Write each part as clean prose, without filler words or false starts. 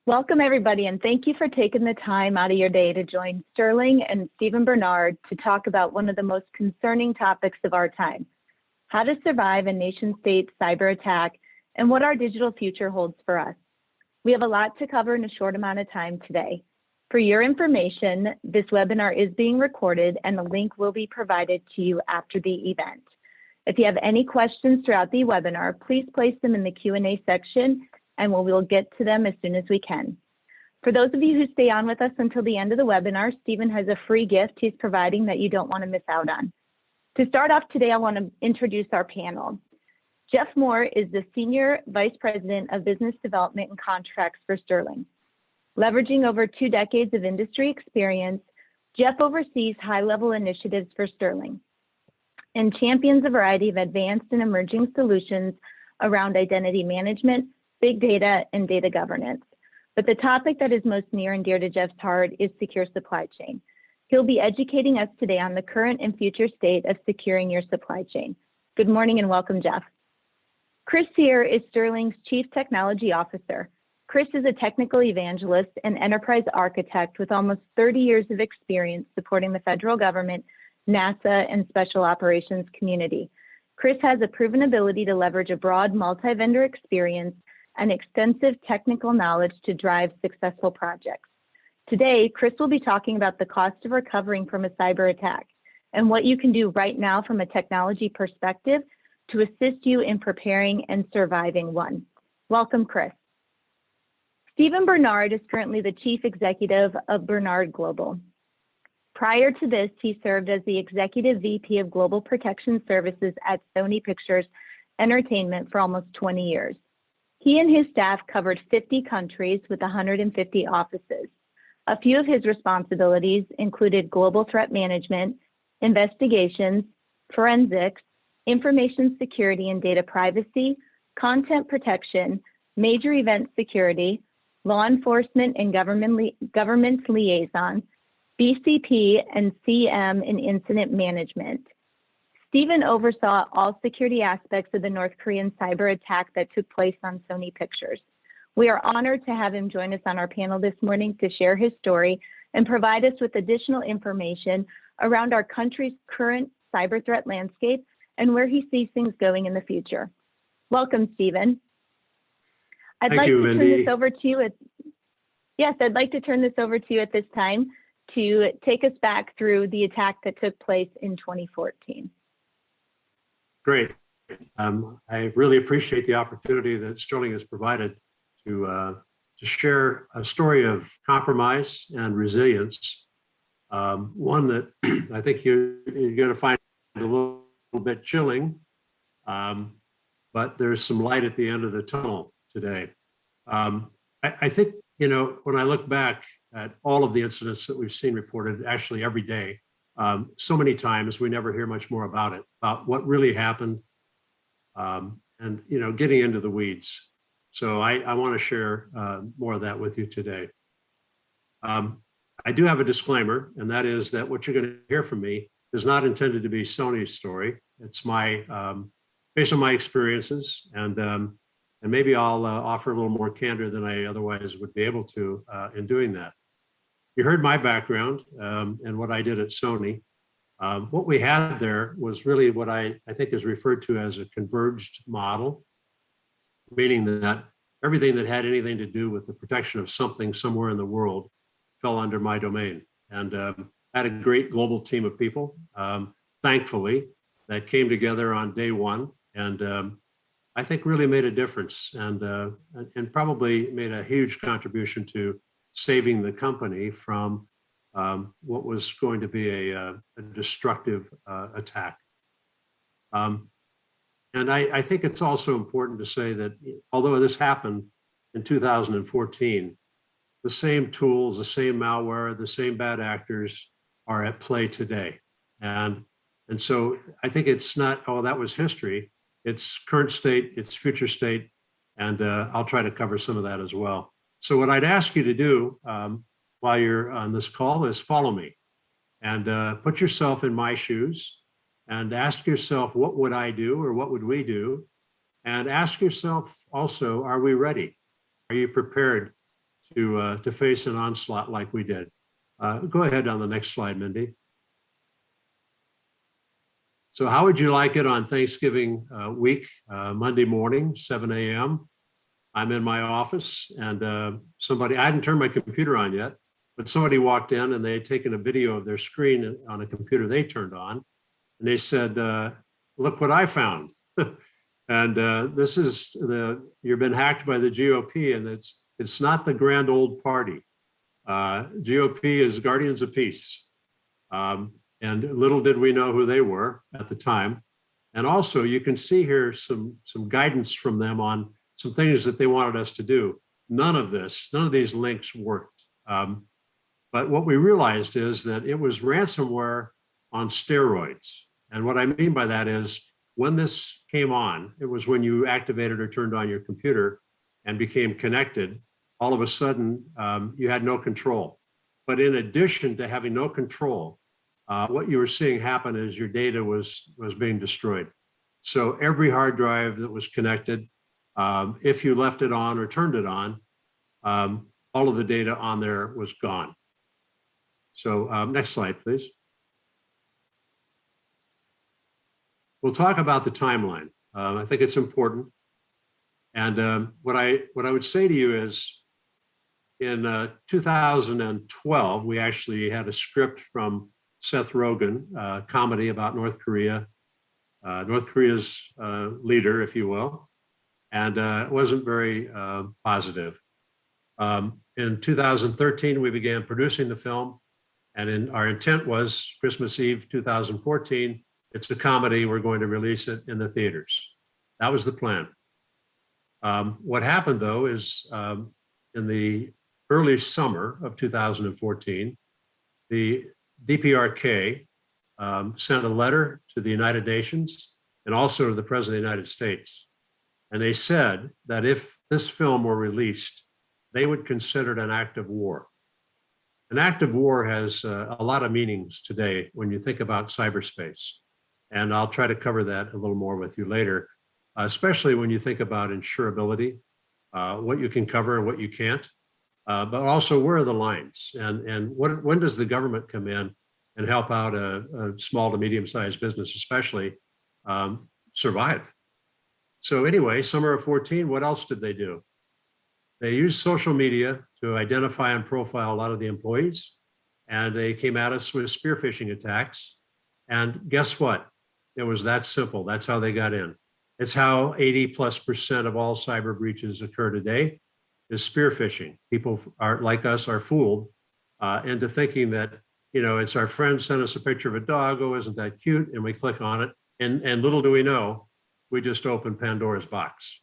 Welcome everybody, and thank you for taking the time out of your day to join Sterling and Stevan Bernard to talk about one of the most concerning topics of our time, how to survive a nation-state cyber attack and what our digital future holds for us. We have a lot to cover in a short amount of time today. For your information, this webinar is being recorded and the link will be provided to you after the event. If you have any questions throughout the webinar, please place them in the Q&A section and we will get to them as soon as we can. For those of you who stay on with us until the end of the webinar, Stevan has a free gift he's providing that you don't want to miss out on. To start off today, I want to introduce our panel. Jeff Moore is the Senior Vice President of Business Development and Contracts for Sterling. Leveraging over 2 decades of industry experience, Jeff oversees high-level initiatives for Sterling and champions a variety of advanced and emerging solutions around identity management, big data, and data governance. But the topic that is most near and dear to Jeff's heart is secure supply chain. He'll be educating us today on the current and future state of securing your supply chain. Good morning and welcome, Jeff. Chris here is Sterling's Chief Technology Officer. Chris is a technical evangelist and enterprise architect with almost 30 years of experience supporting the federal government, NASA, and special operations community. Chris has a proven ability to leverage a broad multi-vendor experience and extensive technical knowledge to drive successful projects. Today, Chris will be talking about the cost of recovering from a cyber attack and what you can do right now from a technology perspective to assist you in preparing and surviving one. Welcome, Chris. Stevan Bernard is currently the Chief Executive of Bernard Global. Prior to this, he served as the Executive VP of Global Protection Services at Sony Pictures Entertainment for almost 20 years. He and his staff covered 50 countries with 150 offices. A few of his responsibilities included global threat management, investigations, forensics, information security and data privacy, content protection, major event security, law enforcement and government liaison, BCP and CM and incident management. Stevan oversaw all security aspects of the North Korean cyber attack that took place on Sony Pictures. We are honored to have him join us on our panel this morning to share his story and provide us with additional information around our country's current cyber threat landscape and where he sees things going in the future. Welcome, Stevan. I'd like to turn this over to you at this time to take us back through the attack that took place in 2014. Great. I really appreciate the opportunity that Sterling has provided to share a story of compromise and resilience, one that I think you're going to find a little bit chilling, but there's some light at the end of the tunnel today. I think, you know, when I look back at all of the incidents that we've seen reported actually every day, so many times we never hear much more about it, about what really happened, and, you know, getting into the weeds. So I want to share more of that with you today. I do have a disclaimer, and that is that what you're going to hear from me is not intended to be Sony's story. It's my, based on my experiences, and maybe I'll offer a little more candor than I otherwise would be able to in doing that. You heard my background and what I did at Sony. What we had there was really what I think is referred to as a converged model, meaning that everything that had anything to do with the protection of something somewhere in the world fell under my domain. And I had a great global team of people, thankfully, that came together on day one, and I think really made a difference and probably made a huge contribution to saving the company from what was going to be a destructive attack. And I think it's also important to say that although this happened in 2014, the same tools, the same malware, the same bad actors are at play today. And so I think it's not, oh, that was history. It's current state, it's future state, and I'll try to cover some of that as well. So what I'd ask you to do while you're on this call is follow me and put yourself in my shoes and ask yourself, what would I do or what would we do? And ask yourself also, are we ready? Are you prepared to face an onslaught like we did. Go ahead on the next slide, Mindy. So how would you like it on Thanksgiving week, Monday morning, 7 a.m.? I'm in my office and somebody, I hadn't turned my computer on yet, but somebody walked in and they had taken a video of their screen on a computer they turned on. And they said, look what I found. And this is you've been hacked by the GOP, and it's not the grand old party. GOP is Guardians of Peace. And little did we know who they were at the time. And also you can see here some guidance from them on some things that they wanted us to do. None of these links worked. But what we realized is that it was ransomware on steroids. And what I mean by that is when this came on, it was when you activated or turned on your computer and became connected, all of a sudden you had no control. But in addition to having no control, what you were seeing happen is your data was being destroyed. So every hard drive that was connected, if you left it on or turned it on, all of the data on there was gone. So next slide, please. We'll talk about the timeline. I think it's important. And what I would say to you is in 2012, we actually had a script from Seth Rogen, comedy about North Korea, North Korea's leader, if you will, and it wasn't very positive. In 2013, we began producing the film, and our intent was Christmas Eve 2014, it's a comedy, we're going to release it in the theaters. That was the plan. What happened though is in the early summer of 2014, the DPRK sent a letter to the United Nations and also to the President of the United States. And they said that if this film were released, they would consider it an act of war. An act of war has a lot of meanings today when you think about cyberspace. And I'll try to cover that a little more with you later, especially when you think about insurability, what you can cover and what you can't. But also, where are the lines? And when does the government come in and help out a small to medium-sized business, especially, survive? So anyway, summer of 14, what else did they do? They used social media to identify and profile a lot of the employees, and they came at us with spear phishing attacks. And guess what? It was that simple. That's how they got in. It's how 80+% of all cyber breaches occur today. Is spear phishing. People are like us are fooled into thinking that, you know, it's our friend sent us a picture of a dog. Oh, isn't that cute? And we click on it. And little do we know, we just opened Pandora's box.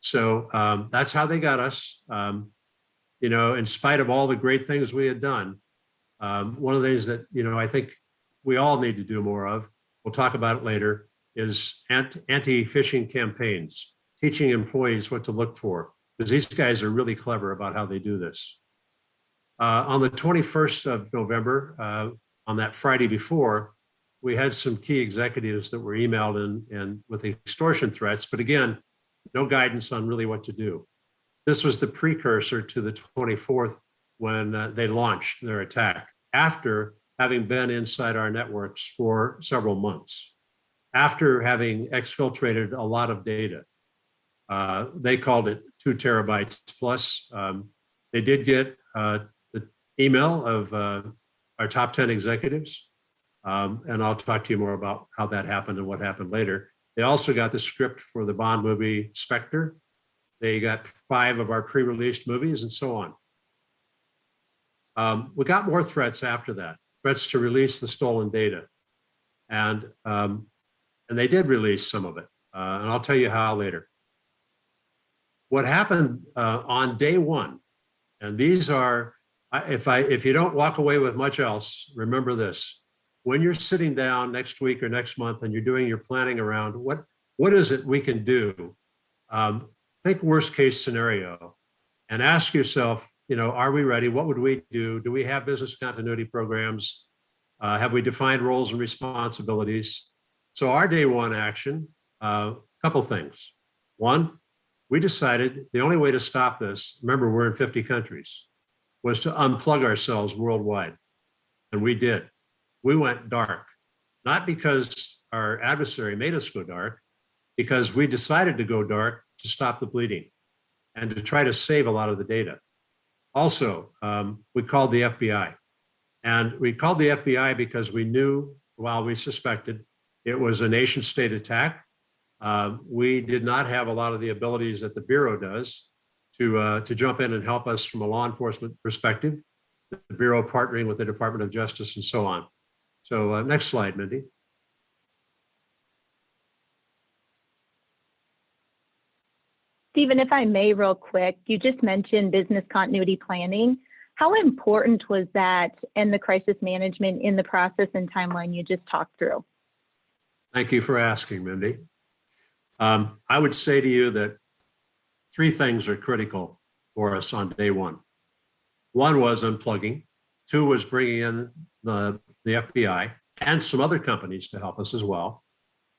So that's how they got us. You know, in spite of all the great things we had done, one of the things that, you know, I think we all need to do more of, we'll talk about it later, is anti-phishing campaigns, teaching employees what to look for, because these guys are really clever about how they do this. On the 21st of November, on that Friday before, we had some key executives that were emailed in with extortion threats, but again, no guidance on really what to do. This was the precursor to the 24th when they launched their attack, after having been inside our networks for several months, after having exfiltrated a lot of data. They called it 2 terabytes plus. They did get the email of our top 10 executives, and I'll talk to you more about how that happened and what happened later. They also got the script for the Bond movie Spectre. They got 5 of our pre-released movies and so on. We got more threats after that, threats to release the stolen data. And they did release some of it, and I'll tell you how later. What happened on day one, and these are, if you don't walk away with much else, remember this. When you're sitting down next week or next month and you're doing your planning around what is it we can do, think worst case scenario and ask yourself, you know, are we ready? What would we do? Do we have business continuity programs? Have we defined roles and responsibilities? So our day one action, a couple things. One, we decided the only way to stop this, remember we're in 50 countries, was to unplug ourselves worldwide. And we did. We went dark, not because our adversary made us go dark, because we decided to go dark to stop the bleeding and to try to save a lot of the data. Also, we called the FBI. And we called the FBI because we knew, while we suspected, it was a nation state attack. We did not have a lot of the abilities that the Bureau does to jump in and help us from a law enforcement perspective, the Bureau partnering with the Department of Justice and so on. So next slide, Mindy. Steven, if I may, real quick, you just mentioned business continuity planning. How important was that and the crisis management in the process and timeline you just talked through? Thank you for asking, Mindy. I would say to you that 3 things are critical for us on day one. 1 was unplugging. 2 was bringing in the FBI and some other companies to help us as well.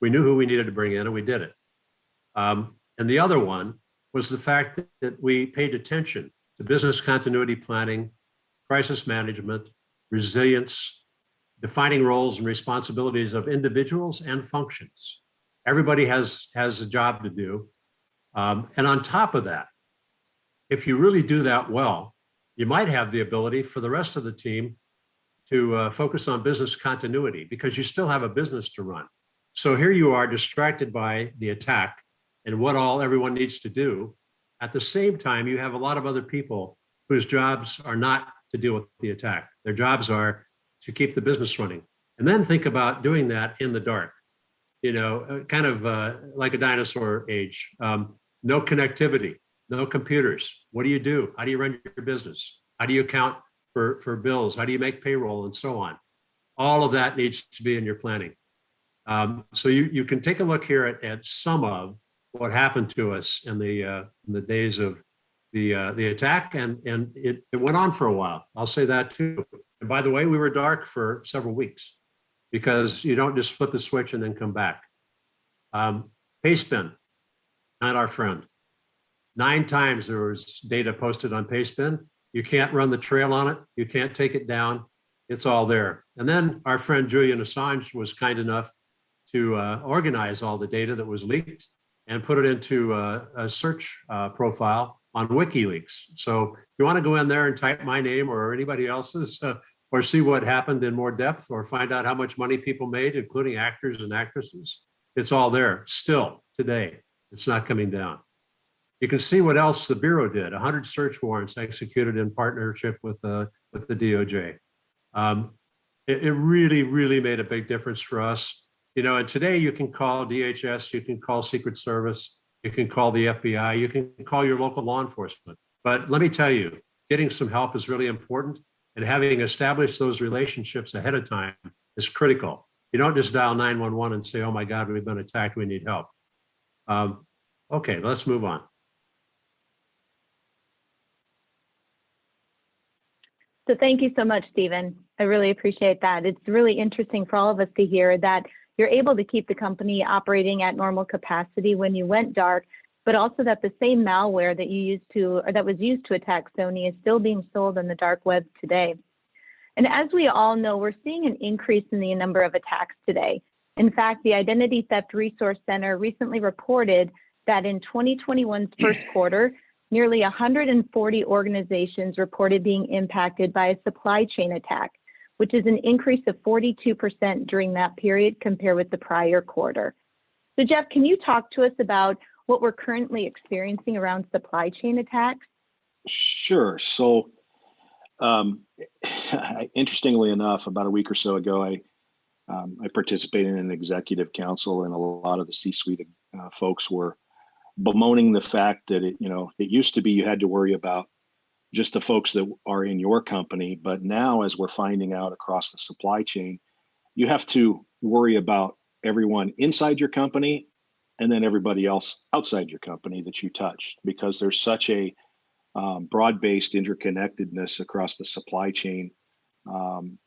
We knew who we needed to bring in and we did it. And the other one was the fact that we paid attention to business continuity planning, crisis management, resilience, defining roles and responsibilities of individuals and functions. Everybody has a job to do. And on top of that, if you really do that well, you might have the ability for the rest of the team to focus on business continuity because you still have a business to run. So here you are distracted by the attack and what all everyone needs to do. At the same time, you have a lot of other people whose jobs are not to deal with the attack. Their jobs are to keep the business running. And then think about doing that in the dark, kind of like a dinosaur age. No connectivity, no computers. What do you do? How do you run your business? How do you account for bills? How do you make payroll and so on? All of that needs to be in your planning. So you can take a look here at some of what happened to us in the days of the attack, and it went on for a while. I'll say that too. And by the way, we were dark for several weeks because you don't just flip the switch and then come back. Pastebin, not our friend. 9 times there was data posted on Pastebin. You can't run the trail on it. You can't take it down. It's all there. And then our friend Julian Assange was kind enough to organize all the data that was leaked and put it into a search profile on WikiLeaks. So if you want to go in there and type my name or anybody else's, or see what happened in more depth, or find out how much money people made, including actors and actresses, it's all there still today. It's not coming down. You can see what else the Bureau did. 100 search warrants executed in partnership with the DOJ. It really, really made a big difference for us. And today you can call DHS, you can call Secret Service, you can call the FBI, you can call your local law enforcement. But let me tell you, getting some help is really important, and having established those relationships ahead of time is critical. You don't just dial 911 and say, oh my God, we've been attacked, we need help. Okay, let's move on. So thank you so much, Steven. I really appreciate that. It's really interesting for all of us to hear that you're able to keep the company operating at normal capacity when you went dark, but also that the same malware that you used to, or that was used to attack Sony, is still being sold on the dark web today. And as we all know, we're seeing an increase in the number of attacks today. In fact, the Identity Theft Resource Center recently reported that in 2021's first quarter, nearly 140 organizations reported being impacted by a supply chain attack, which is an increase of 42% during that period compared with the prior quarter. So Jeff, can you talk to us about what we're currently experiencing around supply chain attacks? Sure. So interestingly enough, about a week or so ago, I participated in an executive council, and a lot of the C-suite folks were bemoaning the fact that it used to be you had to worry about just the folks that are in your company, but now, as we're finding out across the supply chain, you have to worry about everyone inside your company and then everybody else outside your company that you touch, because there's such a broad-based interconnectedness across the supply chain,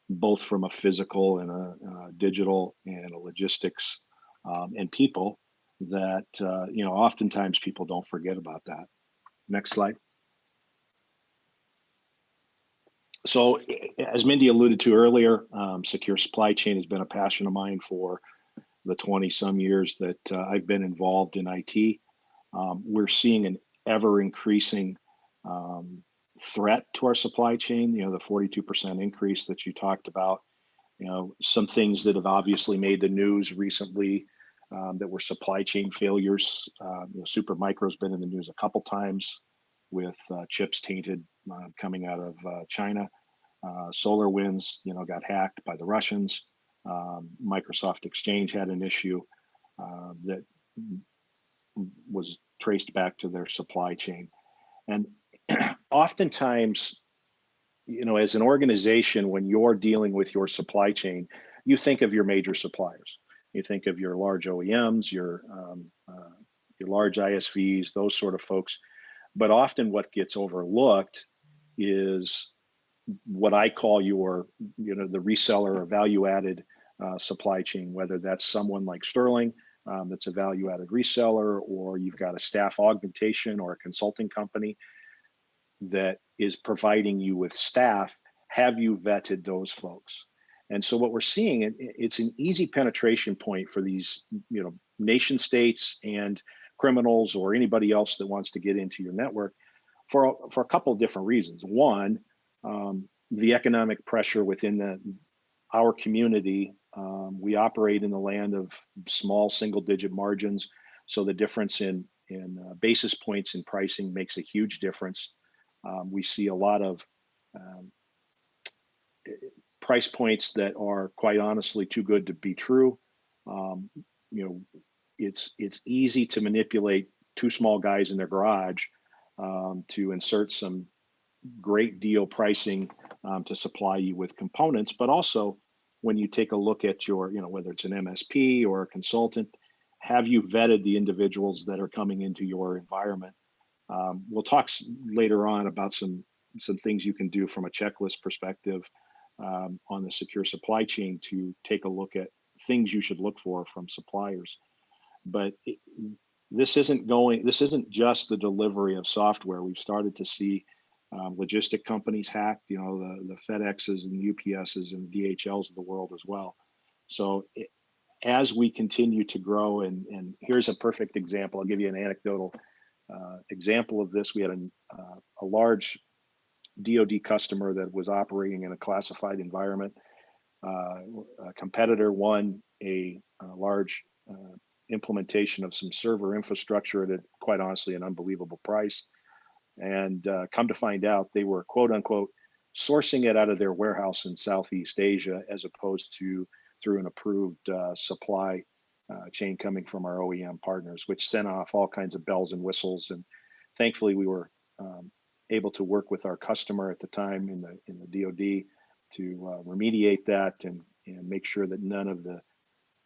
both from a physical and a digital and a logistics and people, that, oftentimes people don't forget about that. Next slide. So as Mindy alluded to earlier, secure supply chain has been a passion of mine for the 20 some years that I've been involved in IT. We're seeing an ever increasing threat to our supply chain, the 42% increase that you talked about. Some things that have obviously made the news recently that were supply chain failures. Supermicro's been in the news a couple times with chips tainted coming out of China. SolarWinds, got hacked by the Russians. Microsoft Exchange had an issue that was traced back to their supply chain. And oftentimes, as an organization, when you're dealing with your supply chain, you think of your major suppliers. You think of your large OEMs, your large ISVs, those sort of folks. But often what gets overlooked is what I call your, the reseller or value-added supply chain, whether that's someone like Sterling, that's a value-added reseller, or you've got a staff augmentation or a consulting company that is providing you with staff. Have you vetted those folks? And so what we're seeing, it's an easy penetration point for these, nation states and criminals or anybody else that wants to get into your network for a couple of different reasons. One, the economic pressure within our community. We operate in the land of small single-digit margins, so the difference in basis points in pricing makes a huge difference. We see a lot of price points that are quite honestly too good to be true. It's easy to manipulate two small guys in their garage to insert some great deal pricing to supply you with components, but also when you take a look at your, whether it's an MSP or a consultant, have you vetted the individuals that are coming into your environment? We'll talk later on about some things you can do from a checklist perspective on the secure supply chain to take a look at things you should look for from suppliers. But this isn't just the delivery of software. We've started to see logistic companies hacked, the FedExes and UPSs and DHLs of the world as well. So as we continue to grow, and here's a perfect example. I'll give you an anecdotal example of this. We had a large DoD customer that was operating in a classified environment. A competitor won a large implementation of some server infrastructure at, quite honestly, an unbelievable price. And come to find out, they were, quote unquote, sourcing it out of their warehouse in Southeast Asia, as opposed to through an approved supply chain coming from our OEM partners, which sent off all kinds of bells and whistles. And thankfully, we were able to work with our customer at the time in the DoD to remediate that and make sure that none of the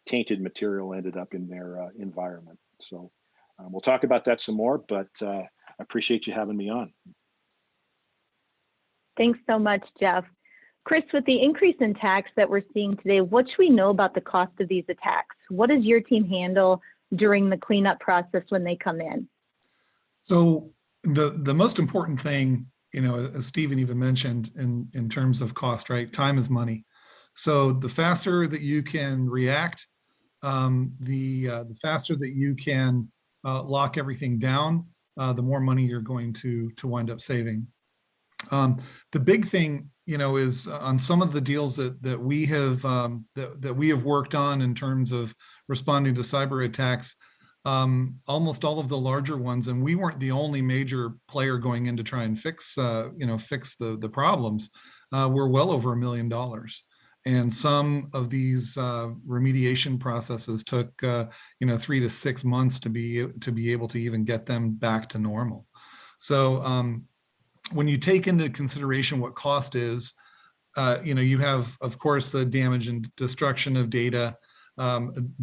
tainted material ended up in their environment. So we'll talk about that some more, but I appreciate you having me on. Thanks so much, Jeff. Chris, with the increase in attacks that we're seeing today, what should we know about the cost of these attacks? What does your team handle during the cleanup process when they come in? So the most important thing, as Steven even mentioned in terms of cost, right? Time is money. So the faster that you can react, the faster that you can lock everything down, the more money you're going to wind up saving. The big thing, is on some of the deals that we have worked on in terms of responding to cyber attacks. Almost all of the larger ones, and we weren't the only major player going in to try and fix the problems. We're well over $1 million. And some of these remediation processes took 3 to 6 months to be able to even get them back to normal. So when you take into consideration what cost is, you have, of course, the damage and destruction of data,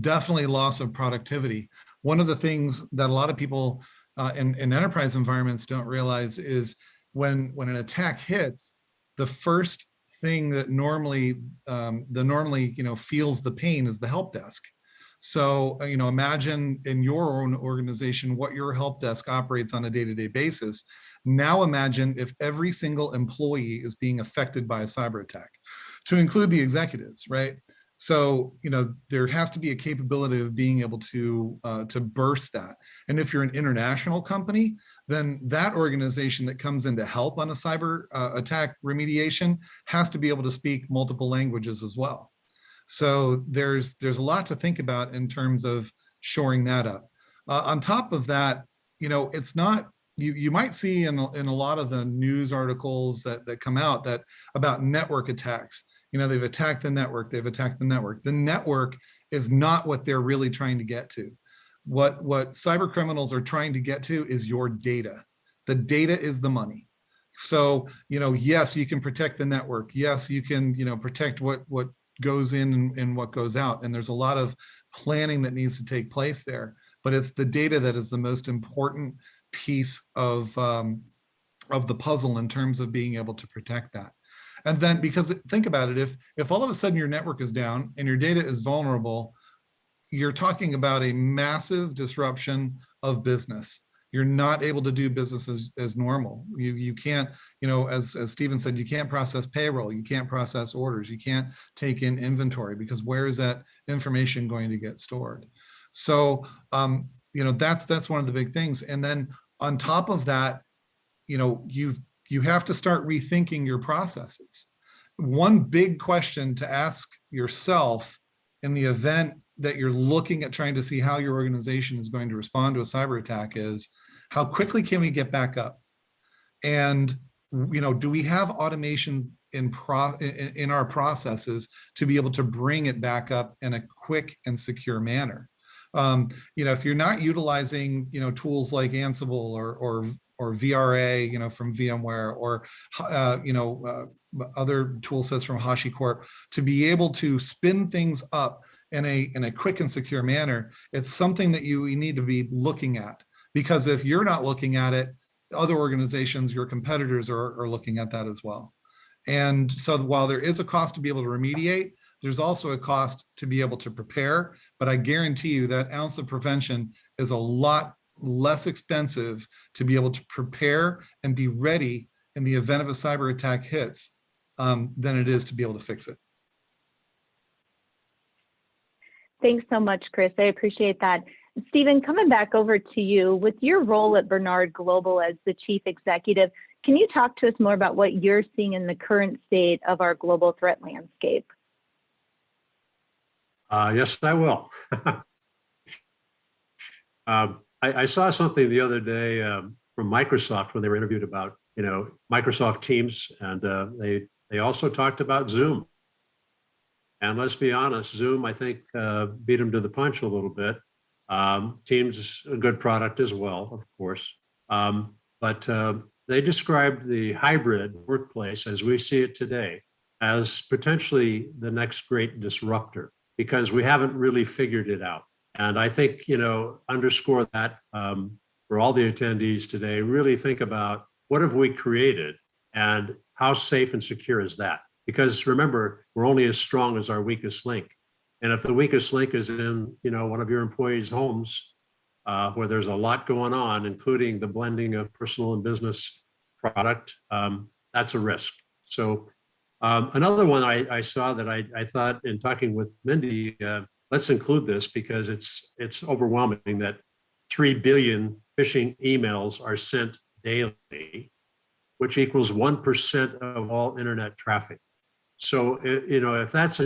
definitely loss of productivity. One of the things that a lot of people in enterprise environments don't realize is when an attack hits, the first thing that normally feels the pain is the help desk. So, imagine in your own organization what your help desk operates on a day-to-day basis. Now imagine if every single employee is being affected by a cyber attack, to include the executives, right? So, there has to be a capability of being able to burst that. And if you're an international company, then that organization that comes in to help on a cyber attack remediation has to be able to speak multiple languages as well. So there's a lot to think about in terms of shoring that up. On top of that, it's not, you might see in a lot of the news articles that come out that about network attacks. They've attacked the network, they've attacked the network. The network is not what they're really trying to get to. What cyber criminals are trying to get to is your data. The data is the money. So, yes, you can protect the network. Yes, you can, protect what goes in and what goes out. And there's a lot of planning that needs to take place there. But it's the data that is the most important piece of the puzzle in terms of being able to protect that. And then, because think about it, if all of a sudden your network is down and your data is vulnerable, you're talking about a massive disruption of business. You're not able to do business as normal. You can't, as Steven said, you can't process payroll, you can't process orders, you can't take in inventory, because where is that information going to get stored? So, that's one of the big things. And then on top of that, you have to start rethinking your processes. One big question to ask yourself in the event that you're looking at trying to see how your organization is going to respond to a cyber attack is, how quickly can we get back up? And, do we have automation in our processes to be able to bring it back up in a quick and secure manner? If you're not utilizing, tools like Ansible or VRA, from VMware, or other tool sets from HashiCorp, to be able to spin things up in a quick and secure manner, it's something that you need to be looking at. Because if you're not looking at it, other organizations, your competitors are looking at that as well. And so while there is a cost to be able to remediate, there's also a cost to be able to prepare. But I guarantee you that ounce of prevention is a lot less expensive to be able to prepare and be ready in the event of a cyber attack hits than it is to be able to fix it. Thanks so much, Chris. I appreciate that. Steven, coming back over to you, with your role at Bernard Global as the chief executive, can you talk to us more about what you're seeing in the current state of our global threat landscape? Yes, I will. I saw something the other day from Microsoft when they were interviewed about, Microsoft Teams, and they also talked about Zoom. And let's be honest, Zoom, I think, beat them to the punch a little bit. Teams is a good product as well, of course. But they described the hybrid workplace as we see it today as potentially the next great disruptor, because we haven't really figured it out. And I think, underscore that for all the attendees today, really think about what have we created and how safe and secure is that? Because remember, we're only as strong as our weakest link. And if the weakest link is in, one of your employees' homes, where there's a lot going on, including the blending of personal and business product, that's a risk. So another one I saw that I thought in talking with Mindy, let's include this because it's overwhelming that 3 billion phishing emails are sent daily, which equals 1% of all internet traffic. So, if that's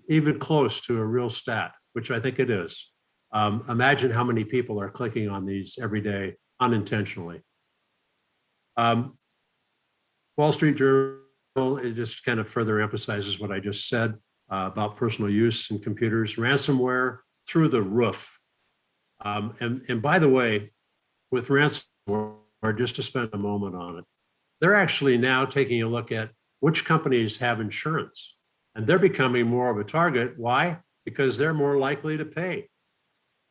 even close to a real stat, which I think it is, imagine how many people are clicking on these every day unintentionally. Wall Street Journal, it just kind of further emphasizes what I just said about personal use in computers. Ransomware through the roof. And by the way, with ransomware, just to spend a moment on it, they're actually now taking a look at which companies have insurance, and they're becoming more of a target. Why? Because they're more likely to pay.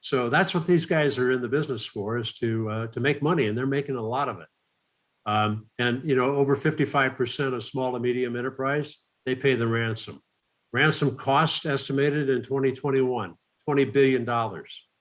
So that's what these guys are in the business for, is to make money, and they're making a lot of it. And over 55% of small to medium enterprise, they pay the ransom. Ransom cost estimated in 2021, $20 billion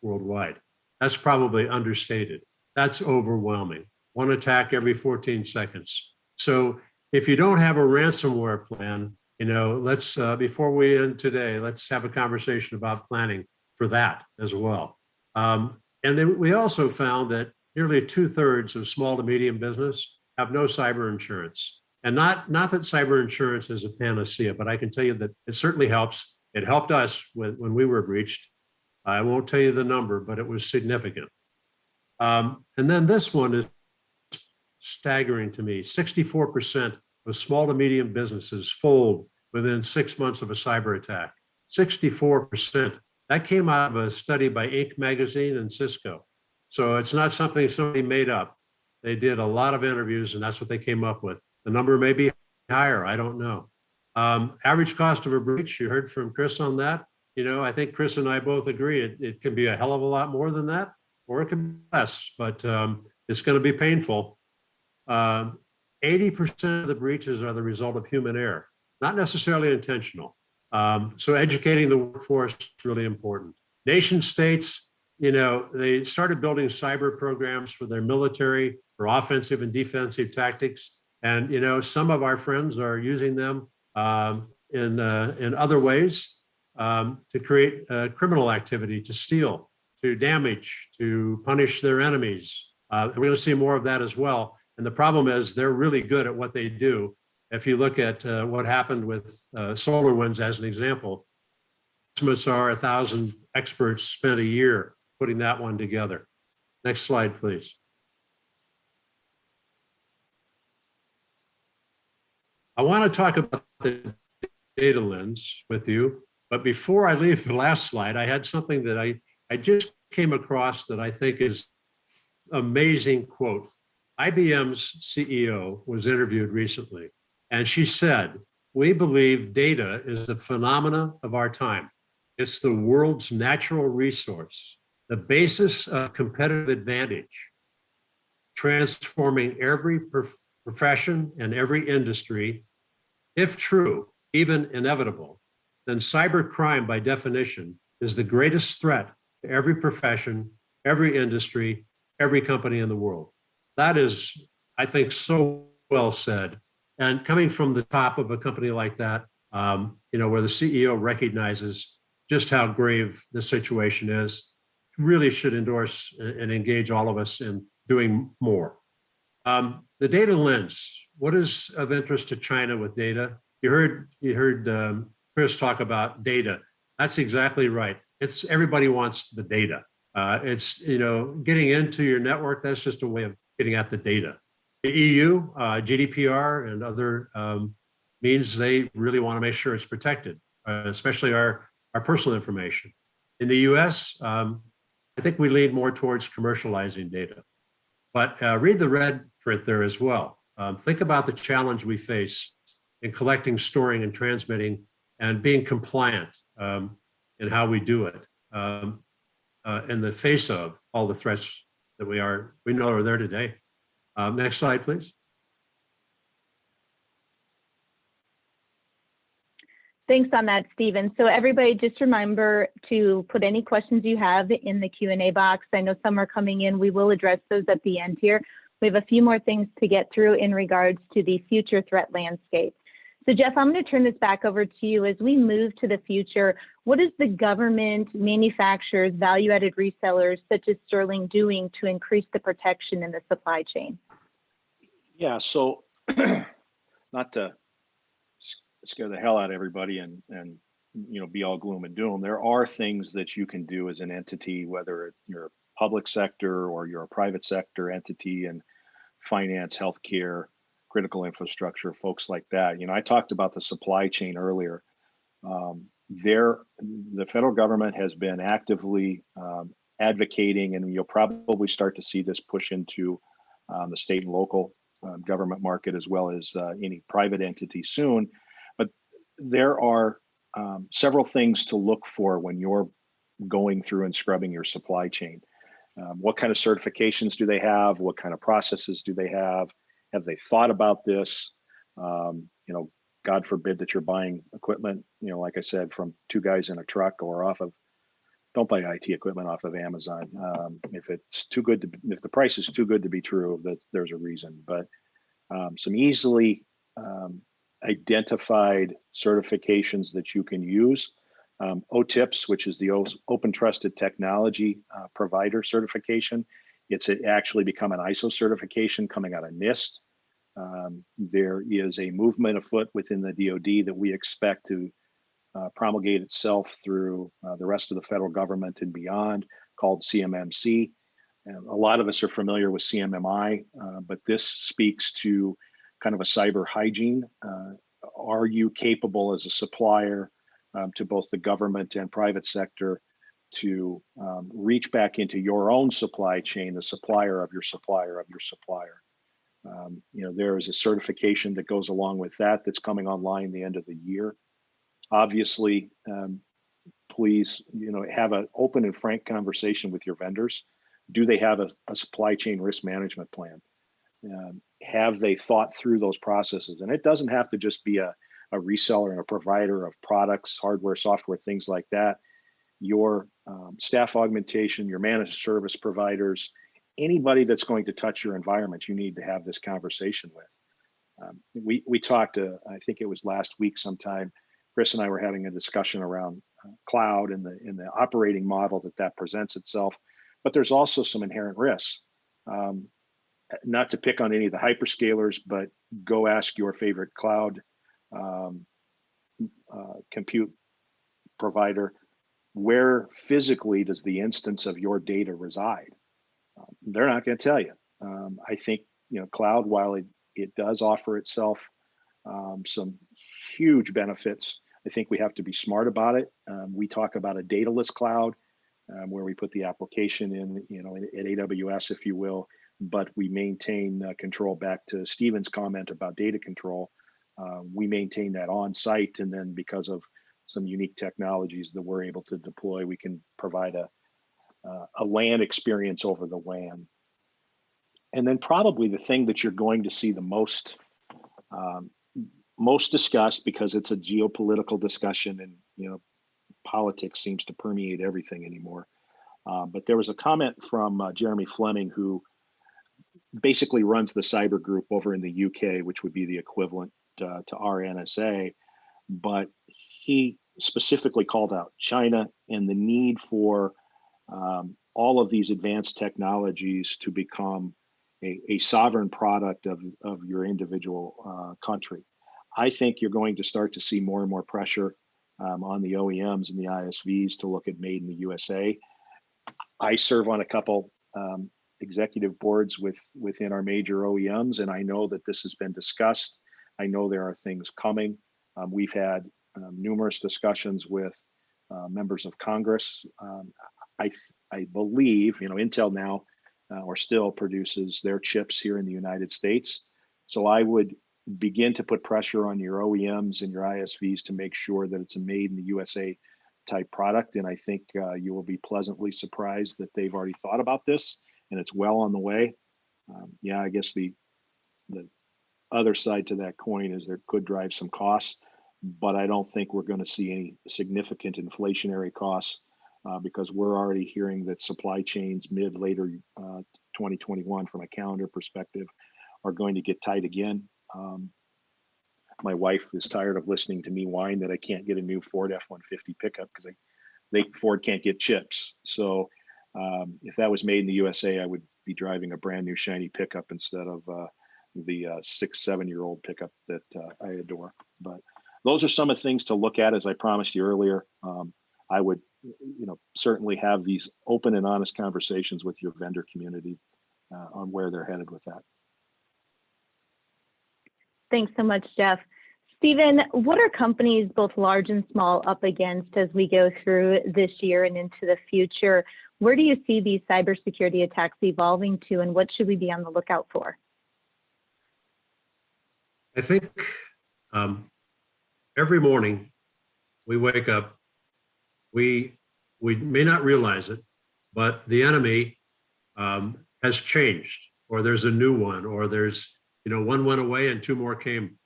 worldwide. That's probably understated. That's overwhelming. One attack every 14 seconds. So if you don't have a ransomware plan, let's, before we end today, let's have a conversation about planning for that as well. And then we also found that nearly 2/3 of small to medium business have no cyber insurance. And not that cyber insurance is a panacea, but I can tell you that it certainly helps. It helped us when we were breached. I won't tell you the number, but it was significant. And then this one is staggering to me. 64% of small to medium businesses fold within 6 months of a cyber attack. 64%. That came out of a study by Inc. magazine and Cisco. So it's not something somebody made up. They did a lot of interviews and that's what they came up with. The number may be higher, I don't know. Average cost of a breach, you heard from Chris on that. I think Chris and I both agree it can be a hell of a lot more than that, or it can be less, but it's going to be painful. 80% of the breaches are the result of human error, not necessarily intentional. So educating the workforce is really important. Nation states, they started building cyber programs for their military, for offensive and defensive tactics. And, some of our friends are using them in other ways to create criminal activity, to steal, to damage, to punish their enemies. We're going to see more of that as well. And the problem is they're really good at what they do. If you look at what happened with SolarWinds as an example, estimates are 1,000 experts spent a year putting that one together. Next slide, please. I want to talk about the data lens with you, but before I leave the last slide, I had something that I just came across that I think is amazing quote. IBM's CEO was interviewed recently, and she said, "We believe data is the phenomena of our time. It's the world's natural resource, the basis of competitive advantage, transforming every profession and every industry. If true, even inevitable, then cybercrime by definition is the greatest threat to every profession, every industry, every company in the world." That is, I think, so well said. And coming from the top of a company like that, where the CEO recognizes just how grave the situation is, really should endorse and engage all of us in doing more. The data lens, what is of interest to China with data? You heard Chris talk about data. That's exactly right. It's everybody wants the data. It's getting into your network. That's just a way of getting at the data. The EU, GDPR, and other means they really want to make sure it's protected, especially our personal information. In the US, I think we lean more towards commercializing data. But read the red print there as well. Think about the challenge we face in collecting, storing, and transmitting, and being compliant in how we do it in the face of all the threats that we know are there today. Next slide, please. Thanks on that, Steven. So everybody just remember to put any questions you have in the Q&A box. I know some are coming in. We will address those at the end here. We have a few more things to get through in regards to the future threat landscape. So Jeff, I'm going to turn this back over to you. As we move to the future, what is the government, manufacturers, value-added resellers such as Sterling doing to increase the protection in the supply chain? Yeah, so not to scare the hell out of everybody and be all gloom and doom, there are things that you can do as an entity, whether you're a public sector or you're a private sector entity in finance, healthcare, critical infrastructure, folks like that. I talked about the supply chain earlier. The federal government has been actively advocating, and you'll probably start to see this push into the state and local government market as well as any private entity soon. But there are several things to look for when you're going through and scrubbing your supply chain. What kind of certifications do they have? What kind of processes do they have? Have they thought about this? God forbid that you're buying equipment, like I said, from two guys in a truck or off of don't buy IT equipment off of Amazon. If it's too good to, if the price is too good to be true, that there's a reason. But some easily identified certifications that you can use. OTIPS, which is the Open Trusted Technology Provider certification. It's actually become an ISO certification coming out of NIST. There is a movement afoot within the DoD that we expect to promulgate itself through the rest of the federal government and beyond, called CMMC. And a lot of us are familiar with CMMI, but this speaks to kind of a cyber hygiene. Are you capable as a supplier to both the government and private sector to reach back into your own supply chain, the supplier of your supplier of your supplier? There is a certification that goes along with that that's coming online the end of the year. Obviously, please, have an open and frank conversation with your vendors. Do they have a supply chain risk management plan? Have they thought through those processes? And it doesn't have to just be a reseller and a provider of products, hardware, software, things like that. Your staff augmentation, your managed service providers, anybody that's going to touch your environment, you need to have this conversation with. We talked, I think it was last week sometime, Chris and I were having a discussion around cloud and the operating model that presents itself, but there's also some inherent risks. Not to pick on any of the hyperscalers, but go ask your favorite cloud compute provider, where physically does the instance of your data reside? They're not going to tell you. I think, cloud, while it does offer itself some huge benefits, I think we have to be smart about it. We talk about a dataless cloud, where we put the application in, at AWS, if you will, but we maintain control. Back to Steven's comment about data control, we maintain that on site, and then because of some unique technologies that we're able to deploy, we can provide a LAN experience over the WAN. And then probably the thing that you're going to see the most discussed, because it's a geopolitical discussion, and politics seems to permeate everything anymore. But there was a comment from Jeremy Fleming, who basically runs the cyber group over in the UK, which would be the equivalent to our NSA. But he specifically called out China and the need for all of these advanced technologies to become a sovereign product of your individual country. I think you're going to start to see more and more pressure on the OEMs and the ISVs to look at made in the USA. I serve on a couple executive boards within our major OEMs, and I know that this has been discussed. I know there are things coming. We've had numerous discussions with members of Congress. I believe, Intel now or still produces their chips here in the United States. So I would begin to put pressure on your OEMs and your ISVs to make sure that it's a made in the USA type product. And I think you will be pleasantly surprised that they've already thought about this, and it's well on the way. I guess the other side to that coin is there could drive some costs, but I don't think we're going to see any significant inflationary costs because we're already hearing that supply chains later 2021 from a calendar perspective are going to get tight again. My wife is tired of listening to me whine that I can't get a new Ford F-150 pickup because Ford can't get chips. So if that was made in the USA, I would be driving a brand new shiny pickup instead of the 6-7-year-old pickup that I adore. But those are some of the things to look at. As I promised you earlier, I would certainly have these open and honest conversations with your vendor community on where they're headed with that. Thanks so much, Jeff. Steven, what are companies, both large and small, up against as we go through this year and into the future? Where do you see these cybersecurity attacks evolving to, and what should we be on the lookout for? I think every morning we wake up, we may not realize it, but the enemy has changed, or there's a new one, or there's one went away and two more came.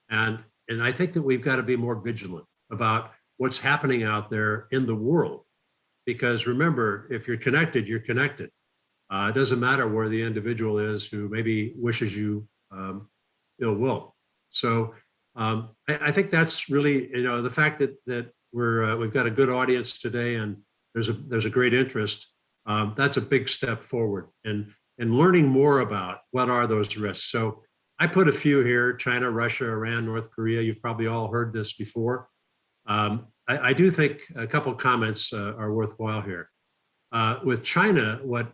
And I think that we've got to be more vigilant about what's happening out there in the world. because remember, if you're connected, you're connected. It doesn't matter where the individual is who maybe wishes you ill will. So I think that's really, the fact that we've got a good audience today and there's a great interest. That's a big step forward and learning more about what are those risks. So I put a few here: China, Russia, Iran, North Korea. You've probably all heard this before. I do think a couple of comments are worthwhile here. With China, what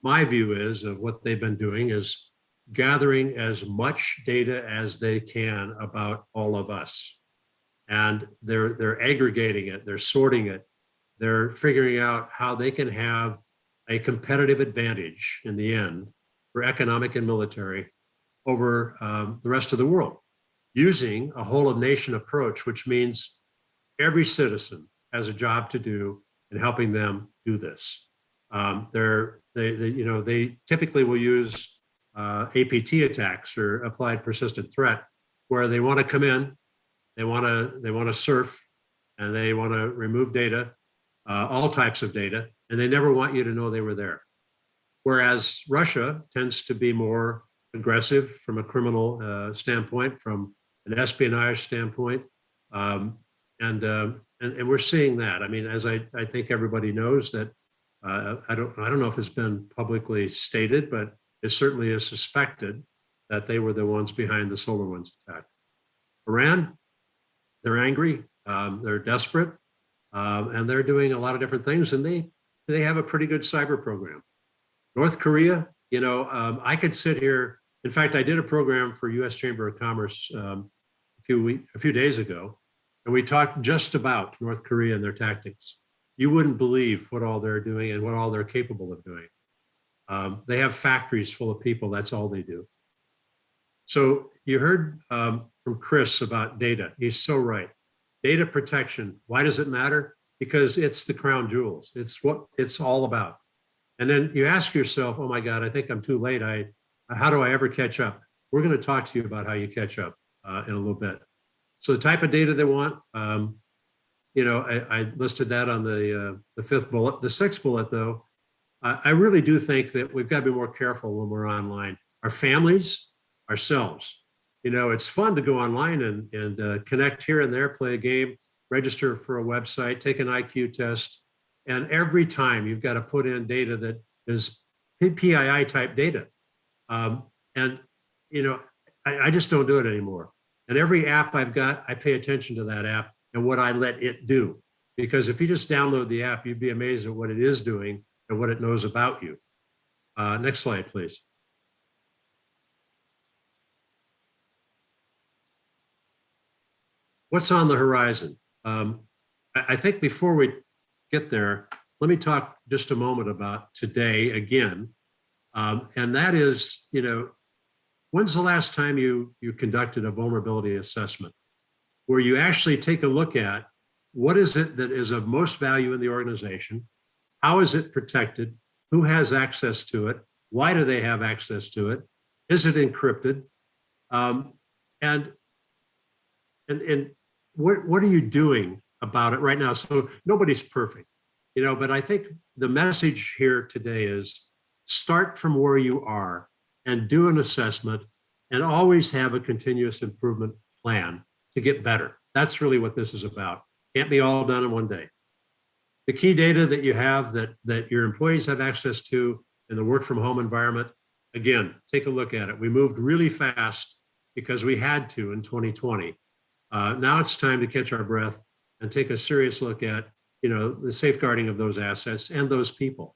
my view is of what they've been doing is gathering as much data as they can about all of us. And they're aggregating it, they're sorting it, they're figuring out how they can have a competitive advantage in the end for economic and military over the rest of the world, using a whole of nation approach, which means every citizen has a job to do in helping them do this. They typically will use APT attacks, or applied persistent threat, where they want to come in, they want to surf, and they want to remove data, all types of data, and they never want you to know they were there. Whereas Russia tends to be more aggressive from a criminal standpoint, from an espionage standpoint, and we're seeing that. I mean, as I think everybody knows that. I don't know if it's been publicly stated, but it certainly is suspected that they were the ones behind the SolarWinds attack. Iran, they're angry, they're desperate, and they're doing a lot of different things, and they have a pretty good cyber program. North Korea, I could sit here. In fact, I did a program for U.S. Chamber of Commerce a few days ago, and we talked just about North Korea and their tactics. You wouldn't believe what all they're doing and what all they're capable of doing. They have factories full of people. That's all they do. So you heard from Chris about data. He's so right. Data protection. Why does it matter? Because it's the crown jewels. It's what it's all about. And then you ask yourself, oh my God, I think I'm too late. How do I ever catch up? We're going to talk to you about how you catch up in a little bit. So the type of data they want, I listed that on the fifth bullet. The sixth bullet, though, I really do think that we've got to be more careful when we're online. Our families, ourselves. It's fun to go online and connect here and there, play a game, register for a website, take an IQ test, and every time you've got to put in data that is PII type data. I just don't do it anymore. And every app I've got, I pay attention to that app and what I let it do. Because if you just download the app, you'd be amazed at what it is doing and what it knows about you. Next slide, please. What's on the horizon? I think before we get there, let me talk just a moment about today again. And that is, when's the last time you conducted a vulnerability assessment where you actually take a look at what is it that is of most value in the organization? How is it protected? Who has access to it? Why do they have access to it? Is it encrypted? And what are you doing about it right now? So nobody's perfect, but I think the message here today is start from where you are and do an assessment and always have a continuous improvement plan to get better. That's really what this is about. Can't be all done in one day. The key data that you have that your employees have access to in the work from home environment, again, take a look at it. We moved really fast because we had to in 2020. Now it's time to catch our breath and take a serious look at, the safeguarding of those assets and those people.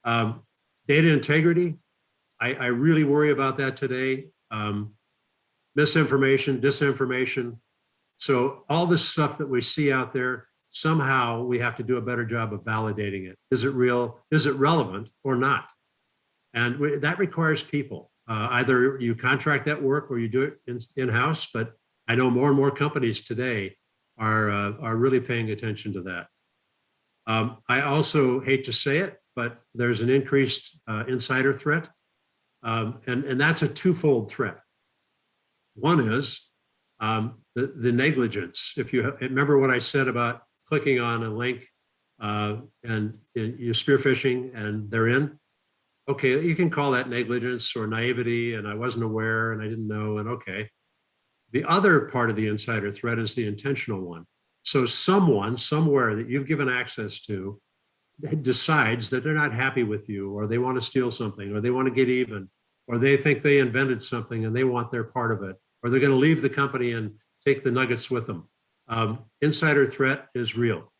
Data integrity, I really worry about that today. Misinformation, disinformation. So all this stuff that we see out there, somehow we have to do a better job of validating it. Is it real? Is it relevant or not? And that requires people. Either you contract that work or you do it in-house, but I know more and more companies today are really paying attention to that. I also hate to say it, but there's an increased insider threat. And that's a twofold threat. One is the negligence. If you remember what I said about clicking on a link and you're spear phishing and they're in. Okay, you can call that negligence or naivety, and I wasn't aware and I didn't know, and okay. The other part of the insider threat is the intentional one. So someone, somewhere that you've given access to decides that they're not happy with you, or they want to steal something, or they want to get even, or they think they invented something and they want their part of it, or they're going to leave the company and take the nuggets with them. Insider threat is real.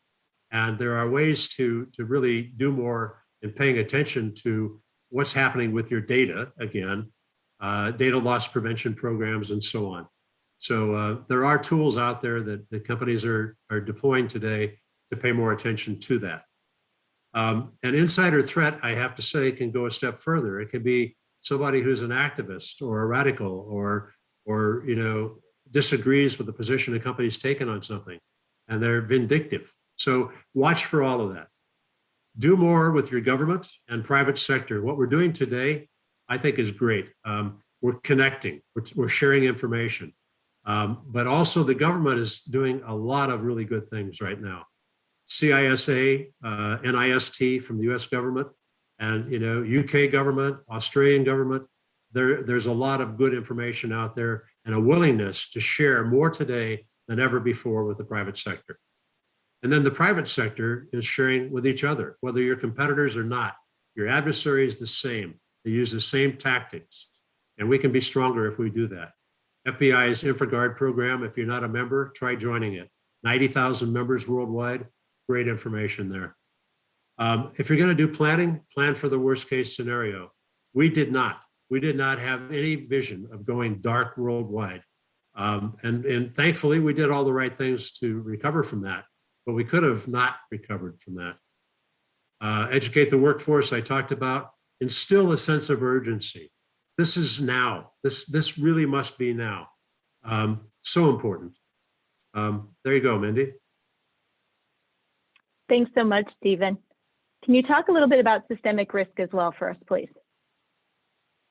And there are ways to really do more in paying attention to what's happening with your data, again, data loss prevention programs and so on. So there are tools out there that the companies are deploying today to pay more attention to that. An insider threat, I have to say, can go a step further. It could be somebody who's an activist or a radical or disagrees with the position the company's taken on something, and they're vindictive. So watch for all of that. Do more with your government and private sector. What we're doing today, I think, is great. We're connecting, we're sharing information, but also the government is doing a lot of really good things right now. CISA, NIST from the US government, and UK government, Australian government. There's a lot of good information out there and a willingness to share more today than ever before with the private sector. And then the private sector is sharing with each other, whether you're competitors or not. Your adversary is the same. They use the same tactics, and we can be stronger if we do that. FBI's InfraGard program, if you're not a member, try joining it. 90,000 members worldwide, great information there. If you're going to do planning, plan for the worst case scenario. We did not have any vision of going dark worldwide. And thankfully, we did all the right things to recover from that, but we could have not recovered from that. Educate the workforce, I talked about. Instill a sense of urgency. This is now. This really must be now. So important. There you go, Mindy. Thanks so much, Stevan. Can you talk a little bit about systemic risk as well for us, please?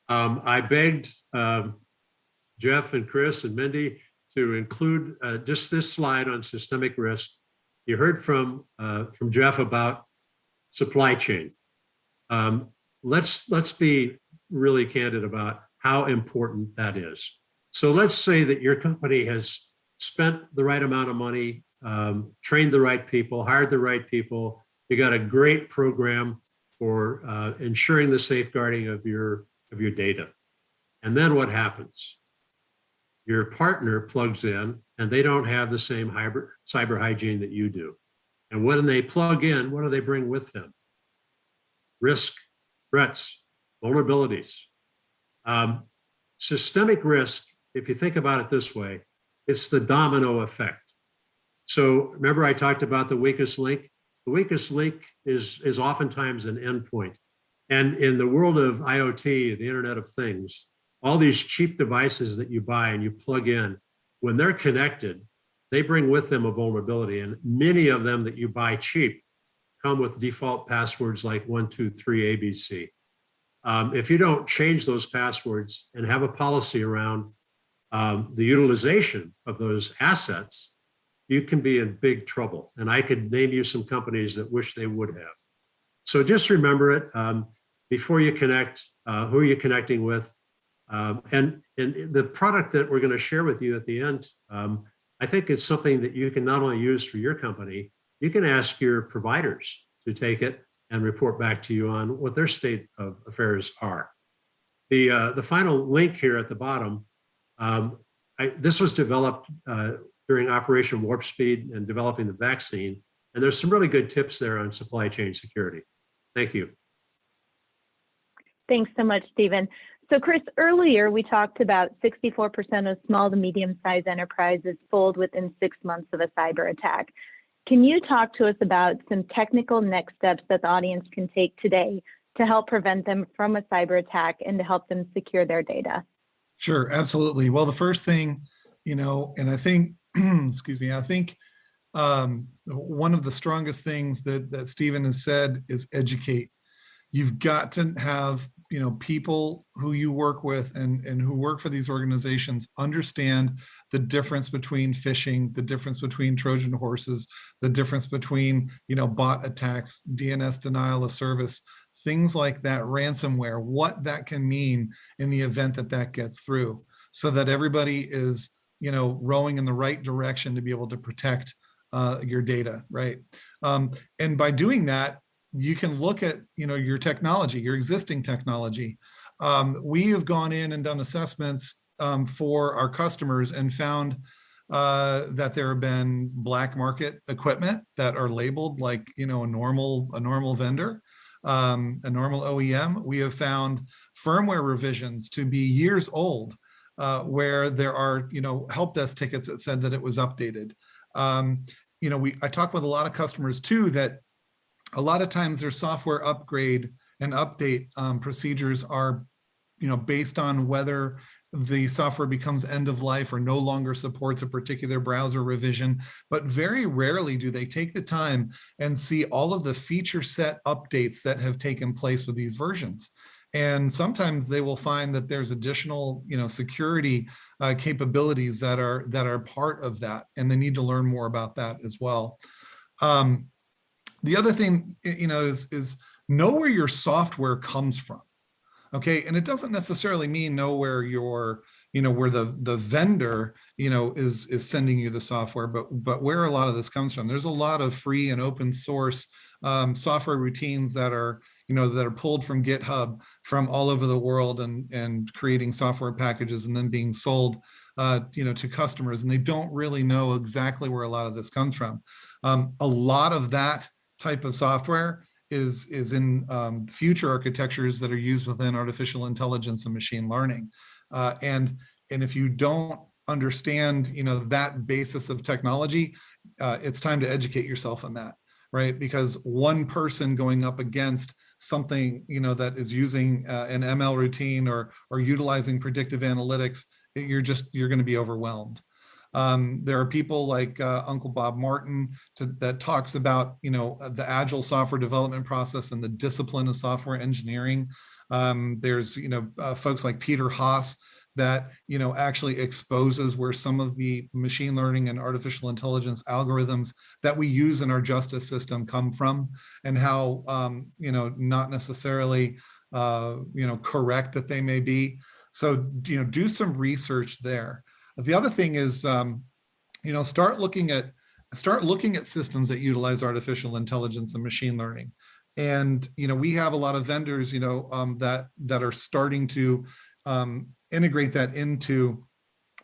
I begged Jeff and Chris and Mindy to include just this slide on systemic risk. You heard from Jeff about supply chain. Let's be really candid about how important that is. So let's say that your company has spent the right amount of money, trained the right people, hired the right people. You got a great program for ensuring the safeguarding of your data. And then what happens? Your partner plugs in and they don't have the same cyber hygiene that you do. And when they plug in, what do they bring with them? Risk, threats, vulnerabilities. Systemic risk, if you think about it this way, it's the domino effect. So remember I talked about the weakest link? The weakest link is oftentimes an endpoint. And in the world of IoT, the Internet of Things, all these cheap devices that you buy and you plug in, when they're connected, they bring with them a vulnerability. And many of them that you buy cheap come with default passwords like 123 ABC. If you don't change those passwords and have a policy around the utilization of those assets, you can be in big trouble. And I could name you some companies that wish they would have. So just remember it before you connect, who are you connecting with? And the product that we're going to share with you at the end, I think it's something that you can not only use for your company, you can ask your providers to take it and report back to you on what their state of affairs are. The final link here at the bottom, this was developed during Operation Warp Speed and developing the vaccine. And there's some really good tips there on supply chain security. Thank you. Thanks so much, Stevan. So Chris, earlier we talked about 64% of small to medium-sized enterprises fold within 6 months of a cyber attack. Can you talk to us about some technical next steps that the audience can take today to help prevent them from a cyber attack and to help them secure their data? Sure, absolutely. Well, the first thing, and I think, excuse me, I think one of the strongest things that Stevan has said is educate. You've got to have, people who you work with and who work for these organizations understand the difference between phishing, the difference between Trojan horses, the difference between, bot attacks, DNS denial of service, things like that, ransomware, what that can mean in the event that that gets through, so that everybody is, rowing in the right direction to be able to protect your data, right? And by doing that, you can look at, your technology, your existing technology. We have gone in and done assessments for our customers and found that there have been black market equipment that are labeled like, a normal vendor, a normal OEM. We have found firmware revisions to be years old, where there are, help desk tickets that said that it was updated. I talk with a lot of customers too, that a lot of times their software upgrade and update procedures are, based on whether the software becomes end of life or no longer supports a particular browser revision. But very rarely do they take the time and see all of the feature set updates that have taken place with these versions. And sometimes they will find that there's additional, security capabilities that are part of that, and they need to learn more about that as well. The other thing, is know where your software comes from. Okay, and it doesn't necessarily mean know where your, where the vendor, is sending you the software, but where a lot of this comes from. There's a lot of free and open source software routines that are, that are pulled from GitHub from all over the world and creating software packages and then being sold, to customers, and they don't really know exactly where a lot of this comes from. A lot of that type of software is in future architectures that are used within artificial intelligence and machine learning. And if you don't understand, that basis of technology, it's time to educate yourself on that, right? Because one person going up against something, that is using an ML routine or utilizing predictive analytics, you're going to be overwhelmed. There are people like Uncle Bob Martin that talks about, the agile software development process and the discipline of software engineering. There's, folks like Peter Haas that, actually exposes where some of the machine learning and artificial intelligence algorithms that we use in our justice system come from, and how, not necessarily, correct that they may be. So, do some research there. The other thing is, start looking at systems that utilize artificial intelligence and machine learning. And, we have a lot of vendors, that are starting to integrate that into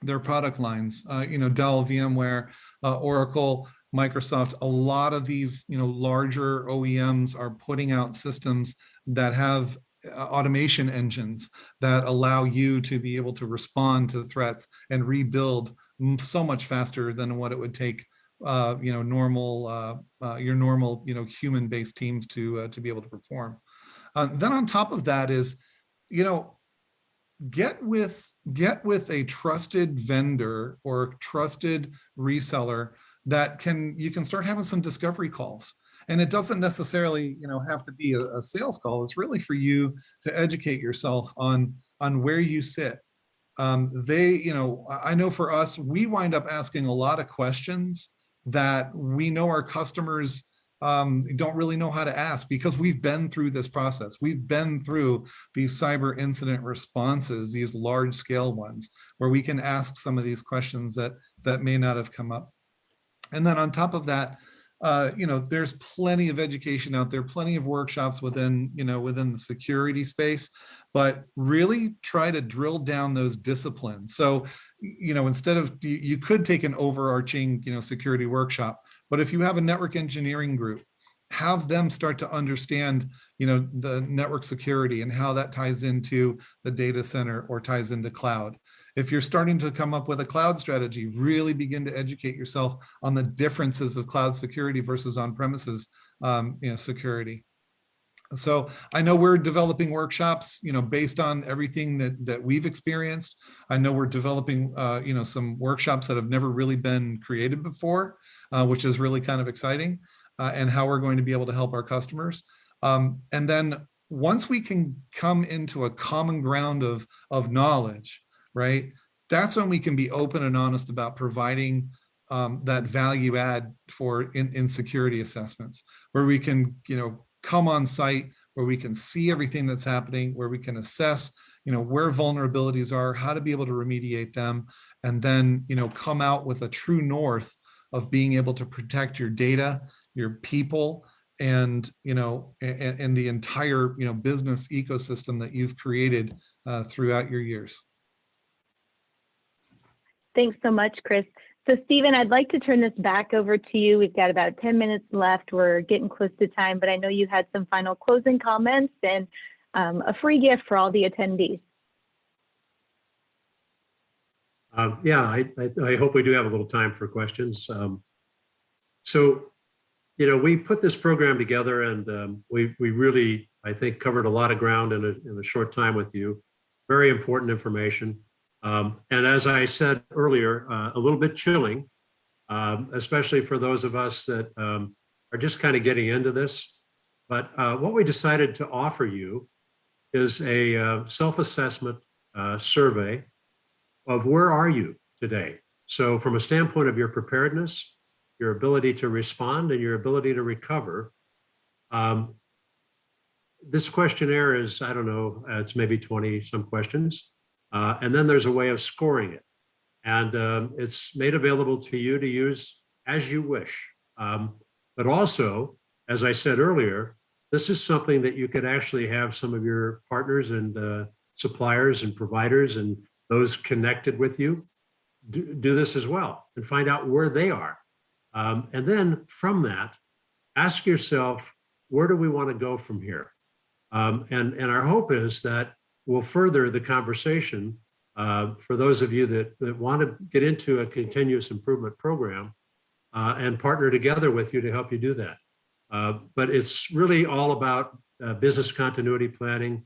their product lines. Dell, VMware, Oracle, Microsoft, a lot of these, larger OEMs are putting out systems that have automation engines that allow you to be able to respond to threats and rebuild so much faster than what it would take, your normal, human-based teams to be able to perform. Then on top of that is, get with a trusted vendor or trusted reseller that you can start having some discovery calls. And it doesn't necessarily, have to be a sales call. It's really for you to educate yourself on where you sit. I know for us, we wind up asking a lot of questions that we know our customers don't really know how to ask, because we've been through this process. We've been through these cyber incident responses, these large scale ones, where we can ask some of these questions that may not have come up. And then on top of that, there's plenty of education out there, plenty of workshops within the security space, but really try to drill down those disciplines. So, instead of, you could take an overarching, security workshop, but if you have a network engineering group, have them start to understand, the network security and how that ties into the data center or ties into cloud. If you're starting to come up with a cloud strategy, really begin to educate yourself on the differences of cloud security versus on-premises, security. So I know we're developing workshops, based on everything that we've experienced. I know we're developing, some workshops that have never really been created before, which is really kind of exciting, and how we're going to be able to help our customers. And then once we can come into a common ground of knowledge, right, that's when we can be open and honest about providing that value add for in security assessments, where we can, come on site, where we can see everything that's happening, where we can assess, where vulnerabilities are, how to be able to remediate them, and then, come out with a true north of being able to protect your data, your people, and and the entire business ecosystem that you've created throughout your years. Thanks so much, Chris. So Stevan, I'd like to turn this back over to you. We've got about 10 minutes left. We're getting close to time, but I know you had some final closing comments and a free gift for all the attendees. Yeah, I hope we do have a little time for questions. So, we put this program together, and we really, I think, covered a lot of ground in a short time with you. Very important information. And as I said earlier, a little bit chilling, especially for those of us that are just kind of getting into this. But what we decided to offer you is a self-assessment survey of where are you today. So from a standpoint of your preparedness, your ability to respond, and your ability to recover, this questionnaire is, I don't know, it's maybe 20 some questions. And then there's a way of scoring it. And it's made available to you to use as you wish. But also, as I said earlier, this is something that you could actually have some of your partners and suppliers and providers and those connected with you do this as well and find out where they are. And then from that, ask yourself, where do we want to go from here? And our hope is that we'll further the conversation for those of you that want to get into a continuous improvement program and partner together with you to help you do that. But it's really all about business continuity planning,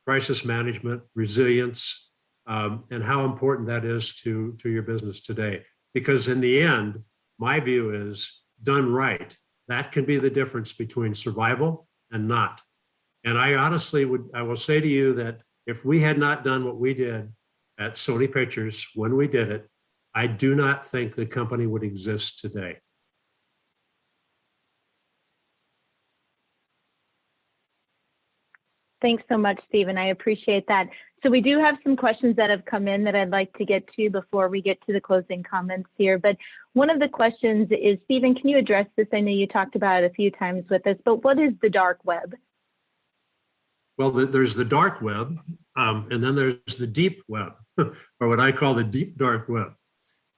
crisis management, resilience, and how important that is to your business today. Because in the end, my view is done right, that can be the difference between survival and not. And I honestly I will say to you that if we had not done what we did at Sony Pictures when we did it, I do not think the company would exist today. Thanks so much, Stevan. I appreciate that. So we do have some questions that have come in that I'd like to get to before we get to the closing comments here. But one of the questions is, Stevan, can you address this? I know you talked about it a few times with us, but what is the dark web? Well, there's the dark web, and then there's the deep web, or what I call the deep dark web.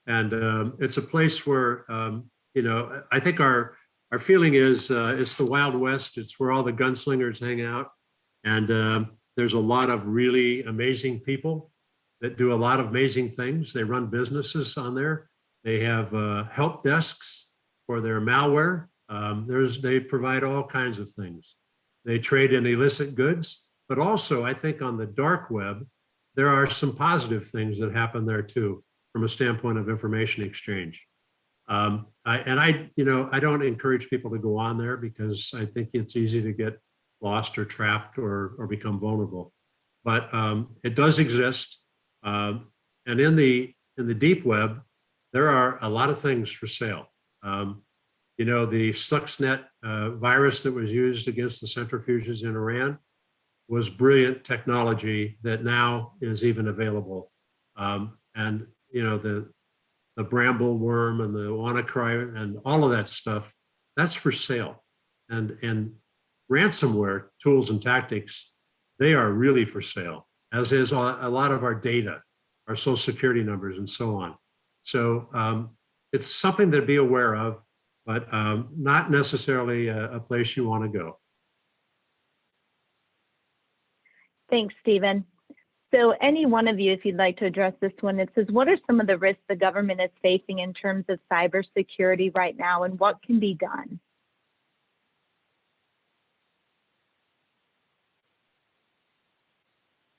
And it's a place where, I think our feeling is it's the Wild West. It's where all the gunslingers hang out. And there's a lot of really amazing people that do a lot of amazing things. They run businesses on there. They have help desks for their malware. They provide all kinds of things. They trade in illicit goods, but also I think on the dark web, there are some positive things that happen there too, from a standpoint of information exchange. I don't encourage people to go on there because I think it's easy to get lost or trapped or become vulnerable. But it does exist. And in the deep web, there are a lot of things for sale. The Stuxnet virus that was used against the centrifuges in Iran was brilliant technology that now is even available. And the bramble worm and the WannaCry and all of that stuff, that's for sale. And ransomware tools and tactics, they are really for sale, as is a lot of our data, our social security numbers and so on. So it's something to be aware of, but not necessarily a place you want to go. Thanks, Stevan. So any one of you, if you'd like to address this one, it says, what are some of the risks the government is facing in terms of cybersecurity right now, and what can be done?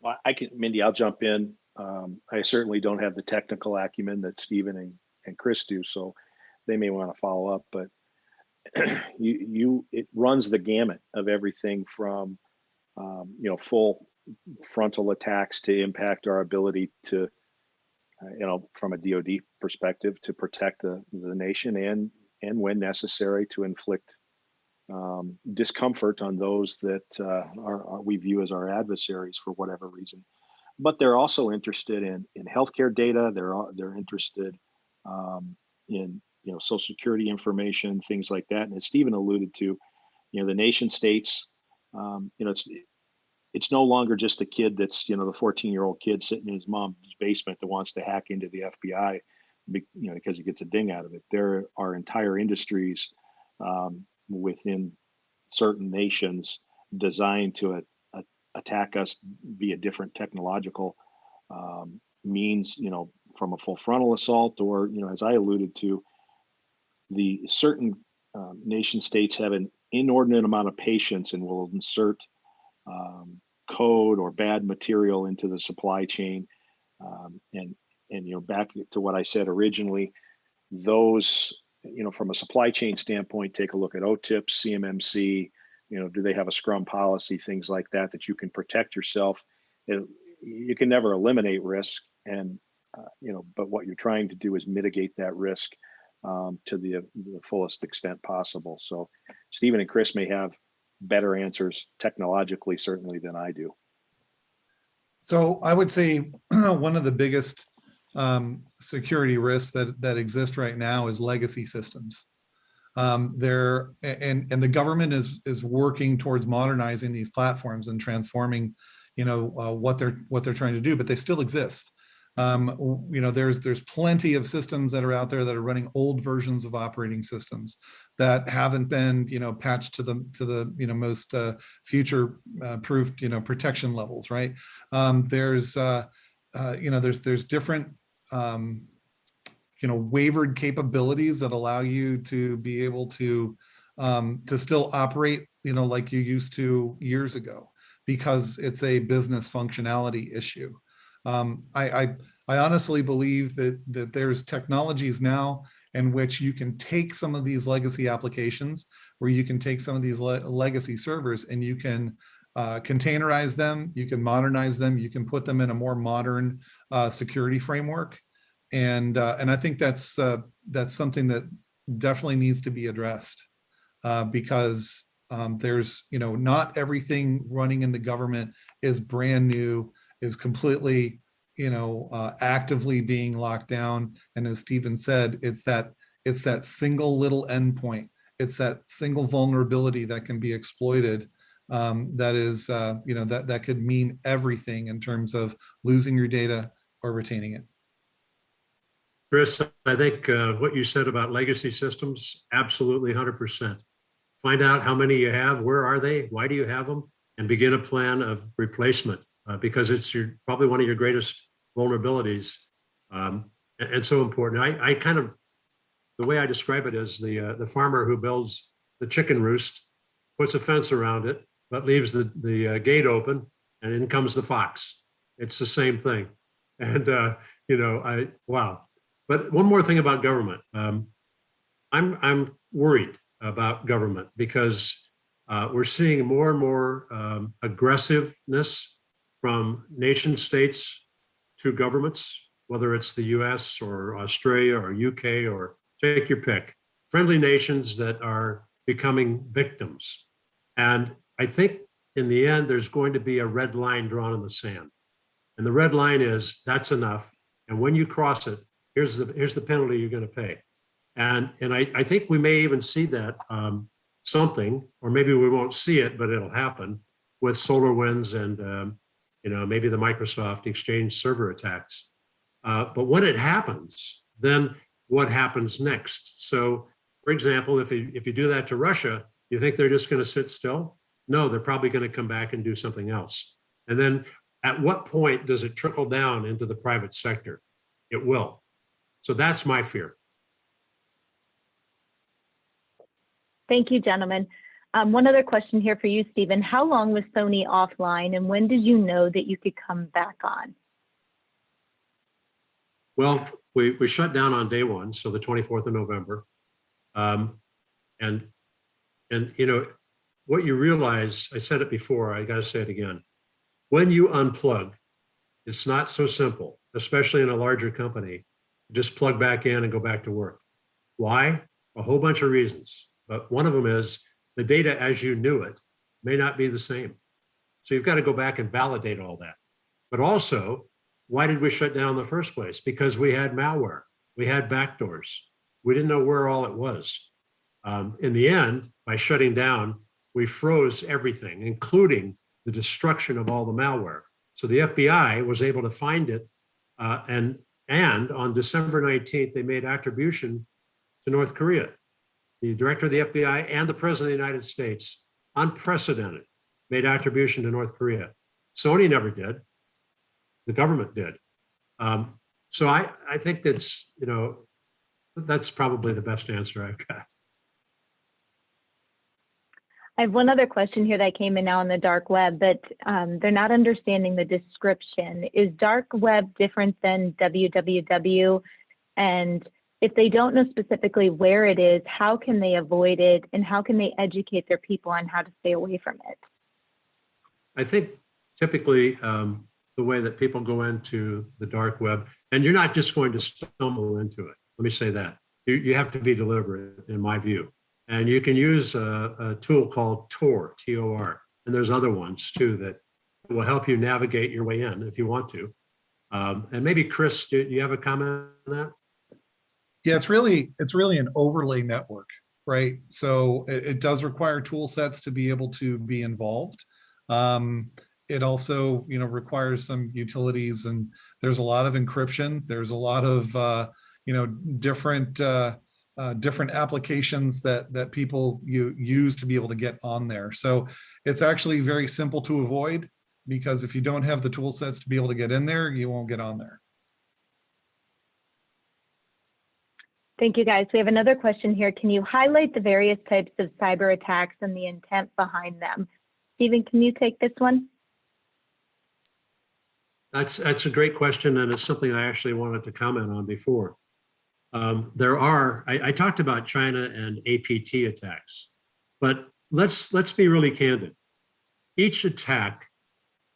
Well, Mindy, I'll jump in. I certainly don't have the technical acumen that Stevan and Chris do, so they may want to follow up, but it runs the gamut of everything from full frontal attacks to impact our ability to, from a DoD perspective, to protect the nation and when necessary to inflict discomfort on those that we view as our adversaries for whatever reason. But they're also interested in healthcare data. They're interested in Social Security information, things like that. And as Steven alluded to, the nation states, it's no longer just a kid that's the 14-year-old kid sitting in his mom's basement that wants to hack into the FBI, because he gets a ding out of it. There are entire industries within certain nations designed to attack us via different technological means, from a full frontal assault, or, as I alluded to, the certain nation states have an inordinate amount of patience and will insert code or bad material into the supply chain. And back to what I said originally, those, from a supply chain standpoint, take a look at OTIPs, CMMC, do they have a Scrum policy, things like that, that you can protect yourself. You can never eliminate risk, and but what you're trying to do is mitigate that risk to the fullest extent possible. So Steven and Chris may have better answers technologically, certainly, than I do. So I would say one of the biggest security risks that exist right now is legacy systems. And the government is working towards modernizing these platforms and transforming, what they're trying to do, but they still exist. There's plenty of systems that are out there that are running old versions of operating systems that haven't been, patched to the most future proof, protection levels, right? There's different wavered capabilities that allow you to be able to still operate, like you used to years ago, because it's a business functionality issue. I honestly believe that there's technologies now in which you can take some of these legacy applications, where you can take some of these legacy servers and you can containerize them, you can modernize them, you can put them in a more modern security framework. And I think that's something that definitely needs to be addressed, because there's, not everything running in the government is brand new, is completely, actively being locked down. And as Steven said, it's that single little endpoint. It's that single vulnerability that can be exploited. That is, that could mean everything in terms of losing your data or retaining it. Chris, I think what you said about legacy systems, absolutely 100%. Find out how many you have, where are they, why do you have them, and begin a plan of replacement, because it's probably one of your greatest vulnerabilities, and so important. I kind of, the way I describe it is the farmer who builds the chicken roost, puts a fence around it, but leaves the gate open, and in comes the fox. It's the same thing. And, wow. But one more thing about government. I'm worried about government because we're seeing more and more aggressiveness from nation states to governments, whether it's the US or Australia or UK, or take your pick, friendly nations that are becoming victims. And I think in the end, there's going to be a red line drawn in the sand. And the red line is that's enough. And when you cross it, here's the penalty you're going to pay. And I think we may even see that something, or maybe we won't see it, but it'll happen with SolarWinds and maybe the Microsoft Exchange server attacks. But when it happens, then what happens next? So, for example, if you do that to Russia, you think they're just going to sit still? No, they're probably going to come back and do something else. And then at what point does it trickle down into the private sector? It will. So that's my fear. Thank you, gentlemen. One other question here for you, Steven. How long was Sony offline, and when did you know that you could come back on? Well, we shut down on day one, so the 24th of November. And what you realize, I said it before, I got to say it again. When you unplug, it's not so simple, especially in a larger company. Just plug back in and go back to work. Why? A whole bunch of reasons. But one of them is the data as you knew it may not be the same. So you've got to go back and validate all that. But also, why did we shut down in the first place? Because we had malware. We had backdoors. We didn't know where all it was. In the end, by shutting down, we froze everything, including the destruction of all the malware. So the FBI was able to find it. And on December 19th, they made attribution to North Korea. The director of the FBI and the president of the United States, unprecedented, made attribution to North Korea. Sony never did. The government did. So I think that's, that's probably the best answer I've got. I have one other question here that came in now on the dark web, but they're not understanding the description. Is dark web different than www? And if they don't know specifically where it is, how can they avoid it? And how can they educate their people on how to stay away from it? I think typically the way that people go into the dark web, and you're not just going to stumble into it. Let me say that. You have to be deliberate, in my view. And you can use a tool called Tor, T-O-R. And there's other ones too that will help you navigate your way in if you want to. And maybe Chris, do you have a comment on that? Yeah, it's really an overlay network, right? So it does require tool sets to be able to be involved. It also, requires some utilities, and there's a lot of encryption. There's a lot of, different applications that people use to be able to get on there. So it's actually very simple to avoid, because if you don't have the tool sets to be able to get in there, you won't get on there. Thank you, guys. We have another question here. Can you highlight the various types of cyber attacks and the intent behind them? Steven, can you take this one? That's a great question, and it's something I actually wanted to comment on before. I talked about China and APT attacks, but let's be really candid. Each attack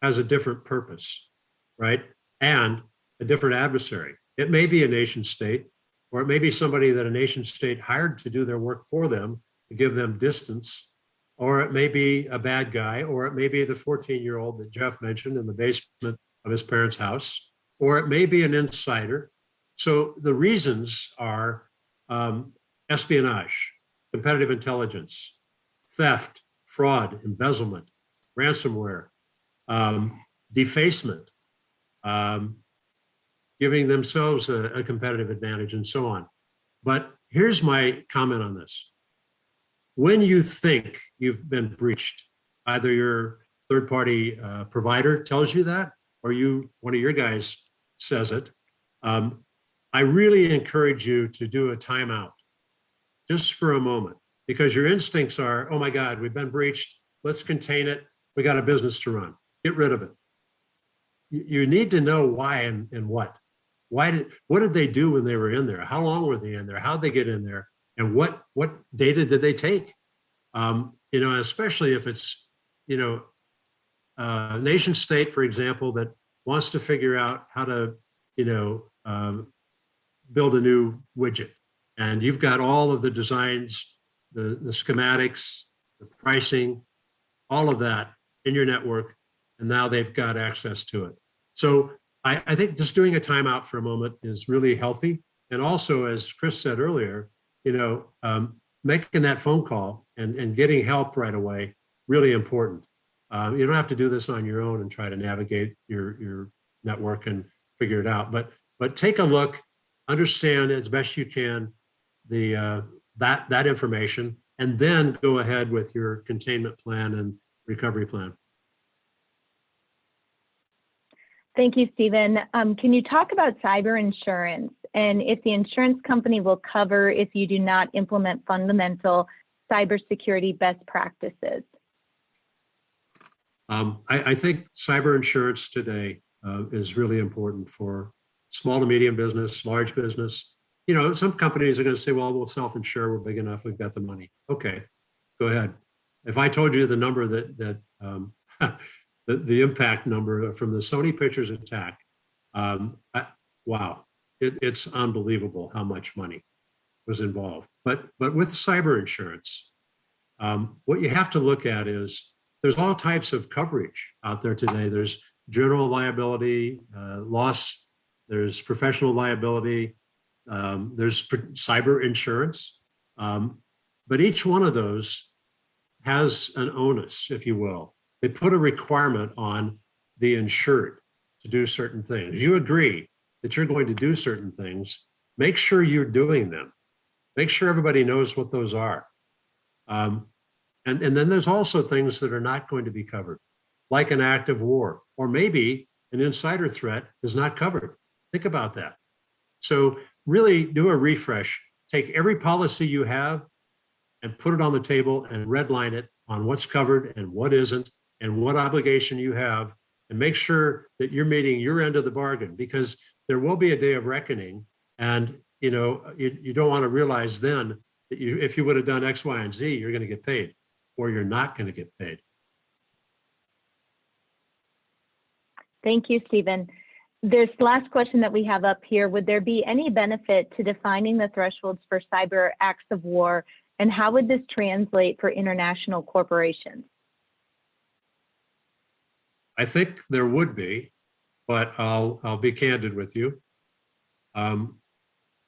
has a different purpose, right? And a different adversary. It may be a nation state, or it may be somebody that a nation state hired to do their work for them, to give them distance, or it may be a bad guy, or it may be the 14-year-old that Jeff mentioned in the basement of his parents' house, or it may be an insider. So the reasons are espionage, competitive intelligence, theft, fraud, embezzlement, ransomware, defacement, giving themselves a competitive advantage, and so on. But here's my comment on this. When you think you've been breached, either your third-party provider tells you that, or one of your guys says it, I really encourage you to do a timeout just for a moment, because your instincts are, oh my God, we've been breached. Let's contain it. We got a business to run. Get rid of it. You need to know why and what. What did they do when they were in there? How long were they in there? How'd they get in there? And what data did they take? Especially if it's, a nation state, for example, that wants to figure out how to, build a new widget. And you've got all of the designs, the schematics, the pricing, all of that in your network. And now they've got access to it. So I think just doing a timeout for a moment is really healthy. And also, as Chris said earlier, making that phone call and getting help right away, really important. You don't have to do this on your own and try to navigate your network and figure it out. But take a look, understand as best you can that information, and then go ahead with your containment plan and recovery plan. Thank you, Steven. Can you talk about cyber insurance and if the insurance company will cover if you do not implement fundamental cybersecurity best practices? I think cyber insurance today is really important for small to medium business, large business. Some companies are going to say, well, we'll self-insure. We're big enough. We've got the money. Okay, go ahead. if I told you the number the impact number from the Sony Pictures attack, wow, it's unbelievable how much money was involved. But with cyber insurance, what you have to look at is there's all types of coverage out there today. There's general liability, loss, there's professional liability, there's cyber insurance. But each one of those has an onus, if you will. They put a requirement on the insured to do certain things. You agree that you're going to do certain things, make sure you're doing them. Make sure everybody knows what those are. And then there's also things that are not going to be covered, like an act of war, or maybe an insider threat is not covered. Think about that. So really do a refresh. Take every policy you have and put it on the table and redline it on what's covered and what isn't, and what obligation you have, and make sure that you're meeting your end of the bargain, because there will be a day of reckoning. And you don't want to realize then that if you would have done X, Y, and Z, you're going to get paid, or you're not going to get paid. Thank you, Stevan. This last question that we have up here, would there be any benefit to defining the thresholds for cyber acts of war, and how would this translate for international corporations? I think there would be, but I'll be candid with you.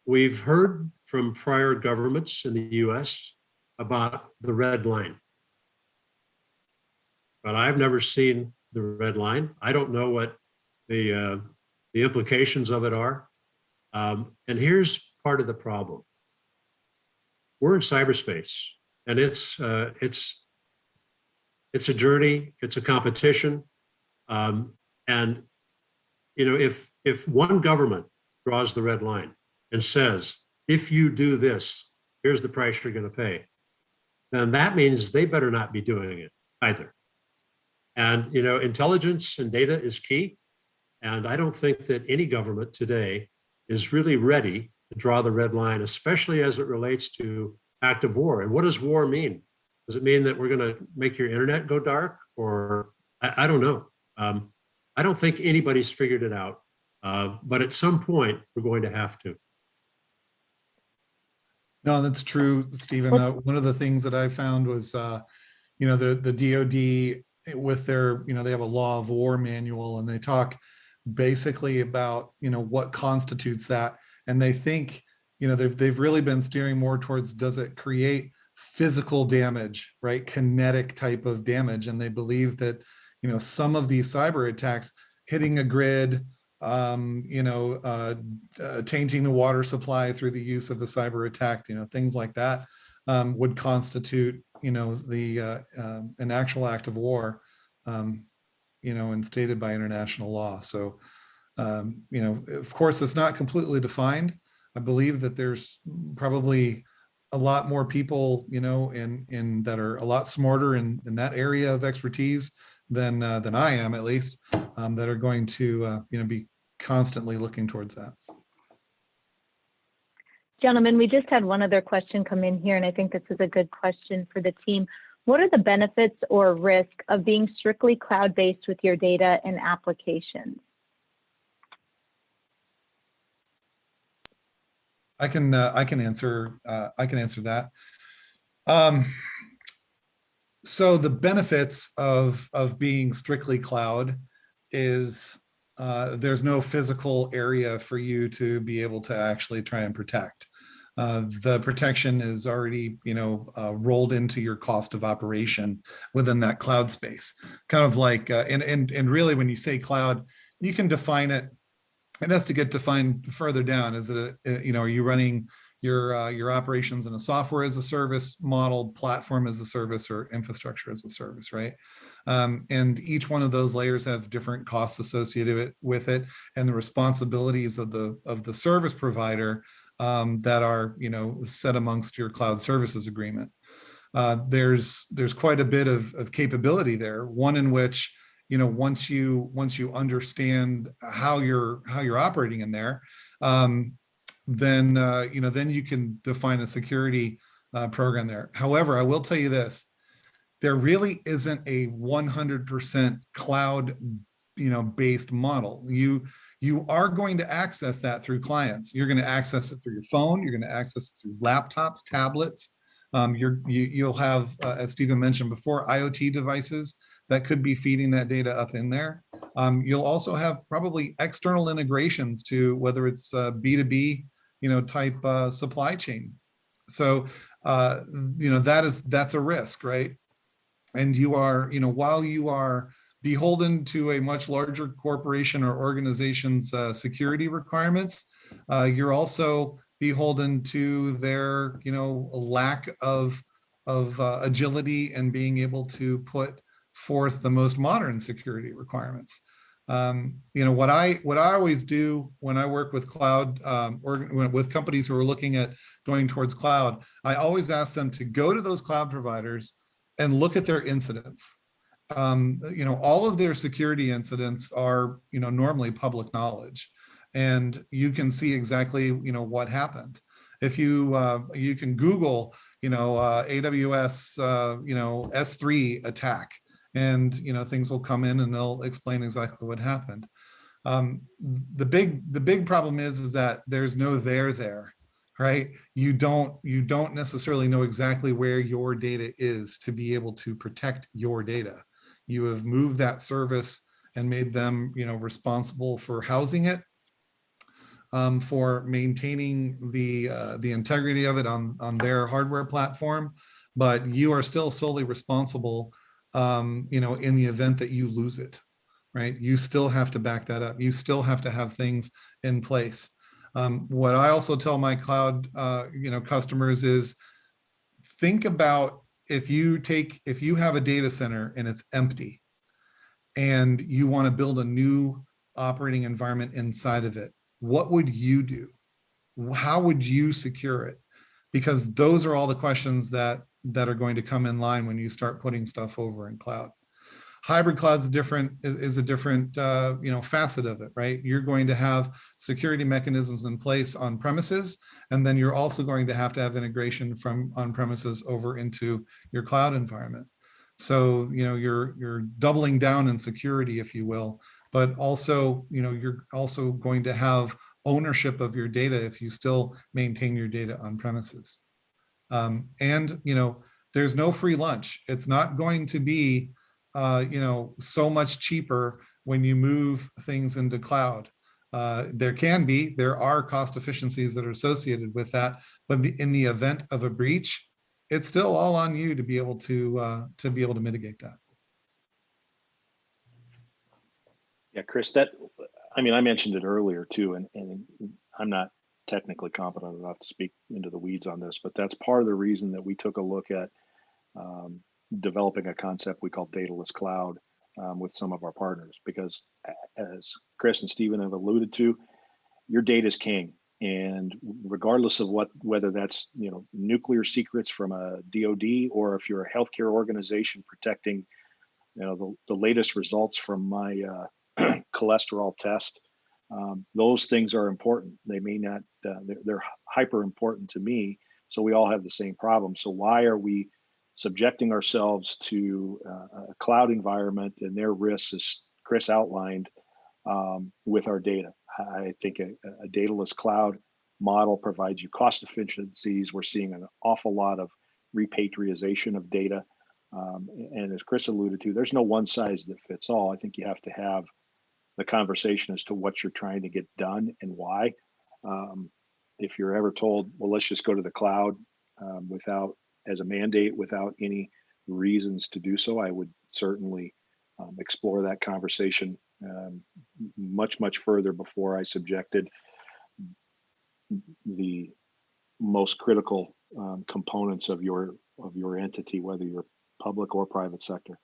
We've heard from prior governments in the US about the red line, but I've never seen the red line. I don't know what the implications of it are. And here's part of the problem. We're in cyberspace, and it's a journey, it's a competition. And if one government draws the red line and says, if you do this, here's the price you're going to pay, then that means they better not be doing it either. And intelligence and data is key. And I don't think that any government today is really ready to draw the red line, especially as it relates to active war. And what does war mean? Does it mean that we're going to make your internet go dark? Or I don't know. I don't think anybody's figured it out. But at some point, we're going to have to. No, that's true, Stevan. One of the things that I found was, the DoD with their, they have a law of war manual, and they talk basically about, what constitutes that. And they think, they've really been steering more towards, does it create physical damage, right? Kinetic type of damage. And they believe that, some of these cyber attacks hitting a grid, tainting the water supply through the use of the cyber attack, things like that would constitute, an actual act of war, and stated by international law. So, of course, it's not completely defined. I believe that there's probably a lot more people, in that are a lot smarter in that area of expertise than I am, at least, that are going to, be constantly looking towards that. Gentlemen, we just had one other question come in here, and I think this is a good question for the team. What are the benefits or risk of being strictly cloud-based with your data and applications? I can answer that. So the benefits of being strictly cloud is there's no physical area for you to be able to actually try and protect. The protection is already, rolled into your cost of operation within that cloud space. Kind of like, and really, when you say cloud, you can define it. It has to get defined further down. Is it, are you running your operations in a software as a service model, platform as a service, or infrastructure as a service, right? And each one of those layers have different costs associated with it, and the responsibilities of the service provider that are set amongst your cloud services agreement. There's quite a bit of capability there. One in which once you understand how you're operating in there, then you can define a security program there. However, I will tell you this: there really isn't a 100% cloud, based model. You are going to access that through clients. You're going to access it through your phone. You're going to access it through laptops, tablets. You'll have, as Steven mentioned before, IoT devices that could be feeding that data up in there. You'll also have probably external integrations to whether it's B2B, type supply chain. So, that's a risk, right? And you are, while you are beholden to a much larger corporation or organization's security requirements, you're also beholden to their, lack of agility and being able to put forth the most modern security requirements. What I always do when I work with cloud or with companies who are looking at going towards cloud, I always ask them to go to those cloud providers and look at their incidents. All of their security incidents are, normally public knowledge, and you can see exactly, what happened. If you can Google, AWS, S3 attack, and things will come in and they'll explain exactly what happened. The big problem is that there's no there, right? You don't necessarily know exactly where your data is to be able to protect your data. You have moved that service and made them, responsible for housing it, for maintaining the integrity of it on their hardware platform, but you are still solely responsible, in the event that you lose it, right? You still have to back that up. You still have to have things in place. What I also tell my cloud, customers is, think about if you have a data center and it's empty and you want to build a new operating environment inside of it, what would you do? How would you secure it? Because those are all the questions that are going to come in line when you start putting stuff over in cloud. Hybrid cloud is a different facet of it, right? You're going to have security mechanisms in place on premises, and then you're also going to have integration from on premises over into your cloud environment. So you're doubling down in security, if you will, but also you're also going to have ownership of your data if you still maintain your data on premises. And there's no free lunch. It's not going to be so much cheaper when you move things into cloud. There are cost efficiencies that are associated with that, but in the event of a breach, it's still all on you to be able to mitigate that. Yeah, Chris, I mentioned it earlier too, and I'm not technically competent enough to speak into the weeds on this, but that's part of the reason that we took a look at developing a concept we call dataless cloud with some of our partners, because as Chris and Steven have alluded to, your data is king. And regardless of whether that's nuclear secrets from a DoD, or if you're a healthcare organization protecting the latest results from my cholesterol test, those things are important. They may not, they're hyper important to me. So we all have the same problem. So why are we subjecting ourselves to a cloud environment and their risks, as Chris outlined, with our data? I think a dataless cloud model provides you cost efficiencies. We're seeing an awful lot of repatriation of data. And as Chris alluded to, there's no one size that fits all. I think you have to have the conversation as to what you're trying to get done and why. If you're ever told, well, let's just go to the cloud as a mandate without any reasons to do so, I would certainly explore that conversation much further before I subjected the most critical components of your entity, whether you're public or private sector.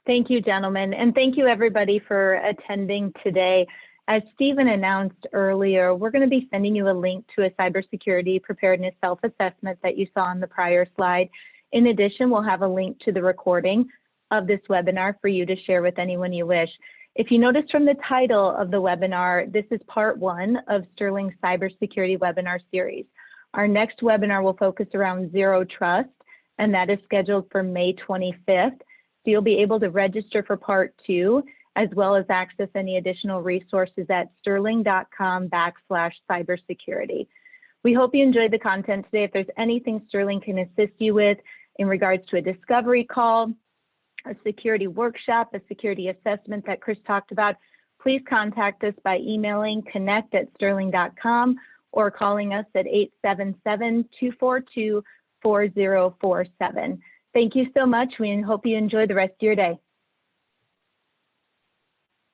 Thank you, gentlemen, and thank you everybody for attending today. As Steven announced earlier, we're going to be sending you a link to a cybersecurity preparedness self-assessment that you saw on the prior slide. In addition, we'll have a link to the recording of this webinar for you to share with anyone you wish. If you notice from the title of the webinar, this is part 1 of Sterling's Cybersecurity Webinar Series. Our next webinar will focus around Zero Trust, and that is scheduled for May 25th. So you'll be able to register for part 2, as well as access any additional resources at sterling.com/cybersecurity. We hope you enjoyed the content today. If there's anything Sterling can assist you with in regards to a discovery call, a security workshop, a security assessment that Chris talked about, please contact us by emailing connect@sterling.com or calling us at 877-242-4047. Thank you so much. We hope you enjoy the rest of your day.